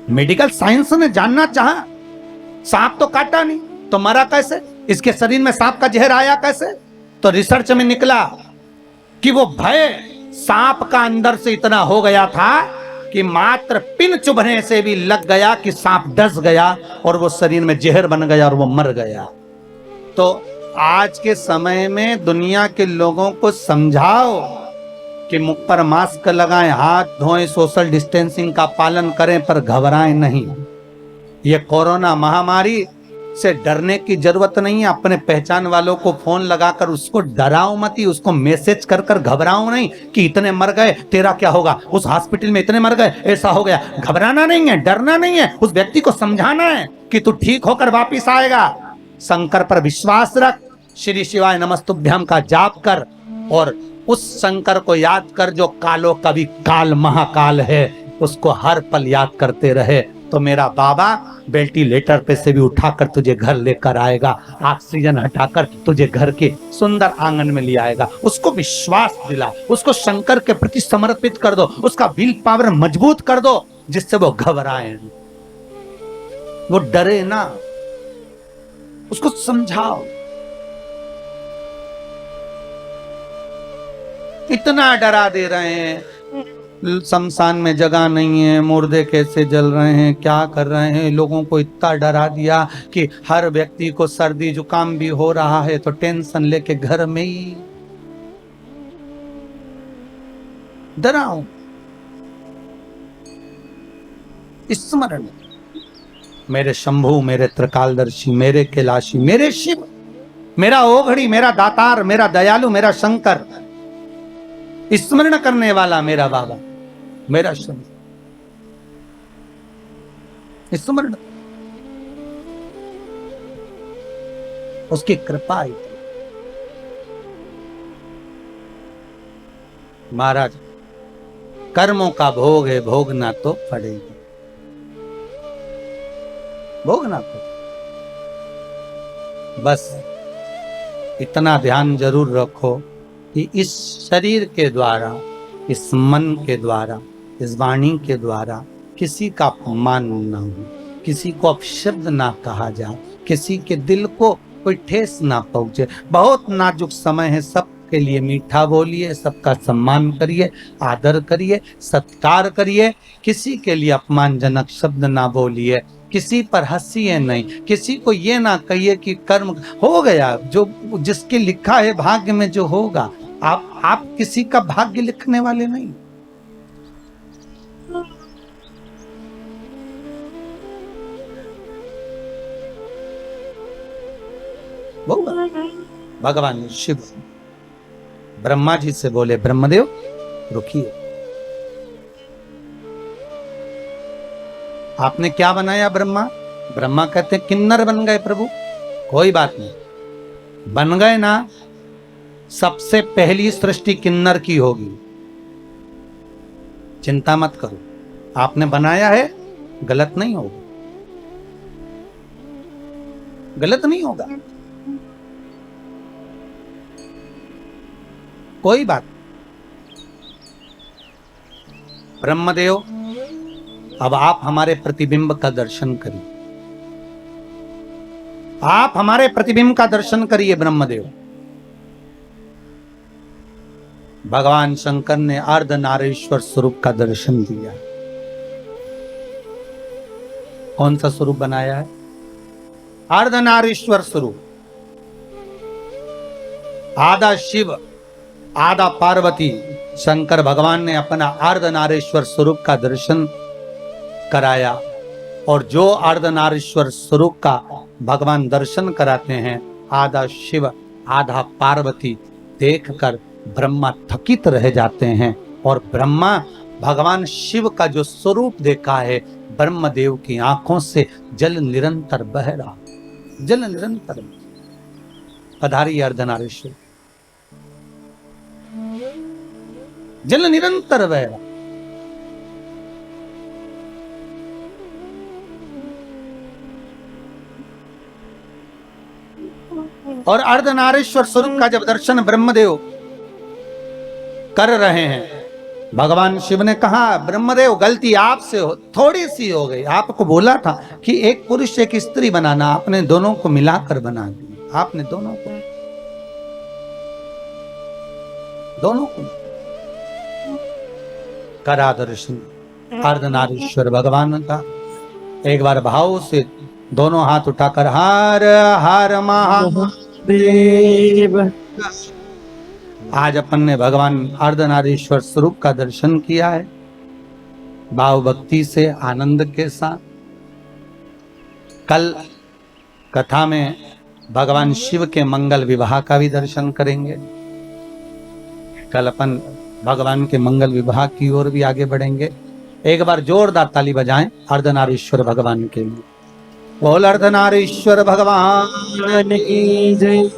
A: मेडिकल साइंस ने जानना चाहा, सांप तो काटा नहीं तो मरा कैसे, इसके शरीर में सांप का जहर आया कैसे? तो रिसर्च में निकला कि वो भय सांप का अंदर से इतना हो गया था कि मात्र पिन चुभने से भी लग गया कि सांप डस गया और वो शरीर में जहर बन गया और वो मर गया। तो आज के समय में दुनिया के लोगों को समझाओ कि मुख पर मास्क लगाएं, हाथ धोएं, सोशल डिस्टेंसिंग का पालन करें, पर घबराएं नहीं। ये कोरोना महामारी से डरने की जरूरत नहीं है। अपने पहचान वालों को फोन लगाकर उसको डराओ मत ही, उसको मैसेज कर कर घबराओ नहीं कि इतने मर गए, तेरा क्या होगा, उस हॉस्पिटल में इतने मर गए, ऐसा हो गया। घबराना नहीं है, डरना नहीं है, उस व्यक्ति को समझाना है कि तू ठीक होकर वापिस आएगा। शंकर पर विश्वास रख, श्री शिवाय नमस्तुभ्यम का जाप कर और उस शंकर को याद कर जो कालो कवि काल महाकाल है, उसको हर पल याद करते रहे तो मेरा बाबा वेंटिलेटर पे से भी उठाकर तुझे घर लेकर आएगा, ऑक्सीजन हटाकर तुझे घर के सुंदर आंगन में ले आएगा। उसको विश्वास दिला, उसको शंकर के प्रति समर्पित कर दो, उसका विल पावर मजबूत कर दो जिससे वो घबराए, वो डरे ना, उसको समझाओ। इतना डरा दे रहे हैं, शमशान में जगह नहीं है, मुर्दे कैसे जल रहे हैं, क्या कर रहे हैं, लोगों को इतना डरा दिया कि हर व्यक्ति को सर्दी जुकाम भी हो रहा है तो टेंशन लेके घर में ही डराओ। स्मरण, मेरे शंभु, मेरे त्रिकालदर्शी, मेरे कैलाशी, मेरे शिव, मेरा ओघड़ी, मेरा दातार, मेरा दयालु, मेरा शंकर, स्मरण करने वाला मेरा बाबा, मेरा शंकर, स्मरण, उसकी कृपा आई थी। महाराज, कर्मों का भोग है, भोगना तो पड़ेगा, भोगना पड़ेगा। बस इतना ध्यान जरूर रखो कि इस शरीर के द्वारा, इस मन के द्वारा, इस वाणी के द्वारा किसी का अपमान ना हो, किसी को अपशब्द ना कहा जाए, किसी के दिल को कोई ठेस ना पहुंचे। बहुत नाजुक समय है, सबके लिए मीठा बोलिए, सबका सम्मान करिए, आदर करिए, सत्कार करिए, किसी के लिए अपमानजनक शब्द ना बोलिए, किसी पर हंसिए नहीं, किसी को ये ना कहिए कि कर्म हो गया, जो जिसके लिखा है भाग्य में जो होगा। आप किसी का भाग्य लिखने वाले नहीं। भगवान शिव ब्रह्मा जी से बोले ब्रह्मदेव रुकिए, आपने क्या बनाया ब्रह्मा? ब्रह्मा कहते किन्नर बन गए प्रभु। कोई बात नहीं, बन गए ना, सबसे पहली सृष्टि किन्नर की होगी, चिंता मत करो, आपने बनाया है, गलत नहीं होगा, गलत नहीं होगा, कोई बात। ब्रह्मदेव अब आप हमारे प्रतिबिंब का दर्शन करिए, आप हमारे प्रतिबिंब का दर्शन करिए ब्रह्मदेव। भगवान शंकर ने अर्धनारीश्वर स्वरूप का दर्शन दिया। कौन सा स्वरूप बनाया है? अर्धनारीश्वर स्वरूप। आधा शिव आधा पार्वती, शंकर भगवान ने अपना अर्धनारीश्वर स्वरूप का दर्शन कराया। और जो अर्धनारीश्वर स्वरूप का भगवान दर्शन कराते हैं, आधा शिव आधा पार्वती देखकर ब्रह्मा थकित रह जाते हैं। और ब्रह्मा भगवान शिव का जो स्वरूप देखा है, ब्रह्मदेव की आंखों से जल निरंतर बह रहा, जल निरंतर। पधारी अर्धनारीश्वर, जल निरंतर बह रहा। और अर्धनारीश्वर स्वरूप का जब दर्शन ब्रह्मदेव कर रहे हैं, भगवान शिव ने कहा ब्रह्मदेव गलती आपसे थोड़ी सी हो गई, आपको बोला था कि एक पुरुष एक स्त्री बनाना, आपने दोनों को मिलाकर बना दिया, आपने दोनों को करा दर्शन अर्धनारीश्वर भगवान का। एक बार भाव से दोनों हाथ उठाकर हर हर महादेव। आज अपन ने भगवान अर्धनारीश्वर स्वरूप का दर्शन किया है, भाव भक्ति से आनंद के साथ। कल कथा में भगवान शिव के मंगल विवाह का भी दर्शन करेंगे। कल अपन भगवान के मंगल विवाह की ओर भी आगे बढ़ेंगे। एक बार जोरदार ताली बजाएं अर्धनारीश्वर भगवान के लिए। बोल अर्धनारीश्वर भगवान की जय।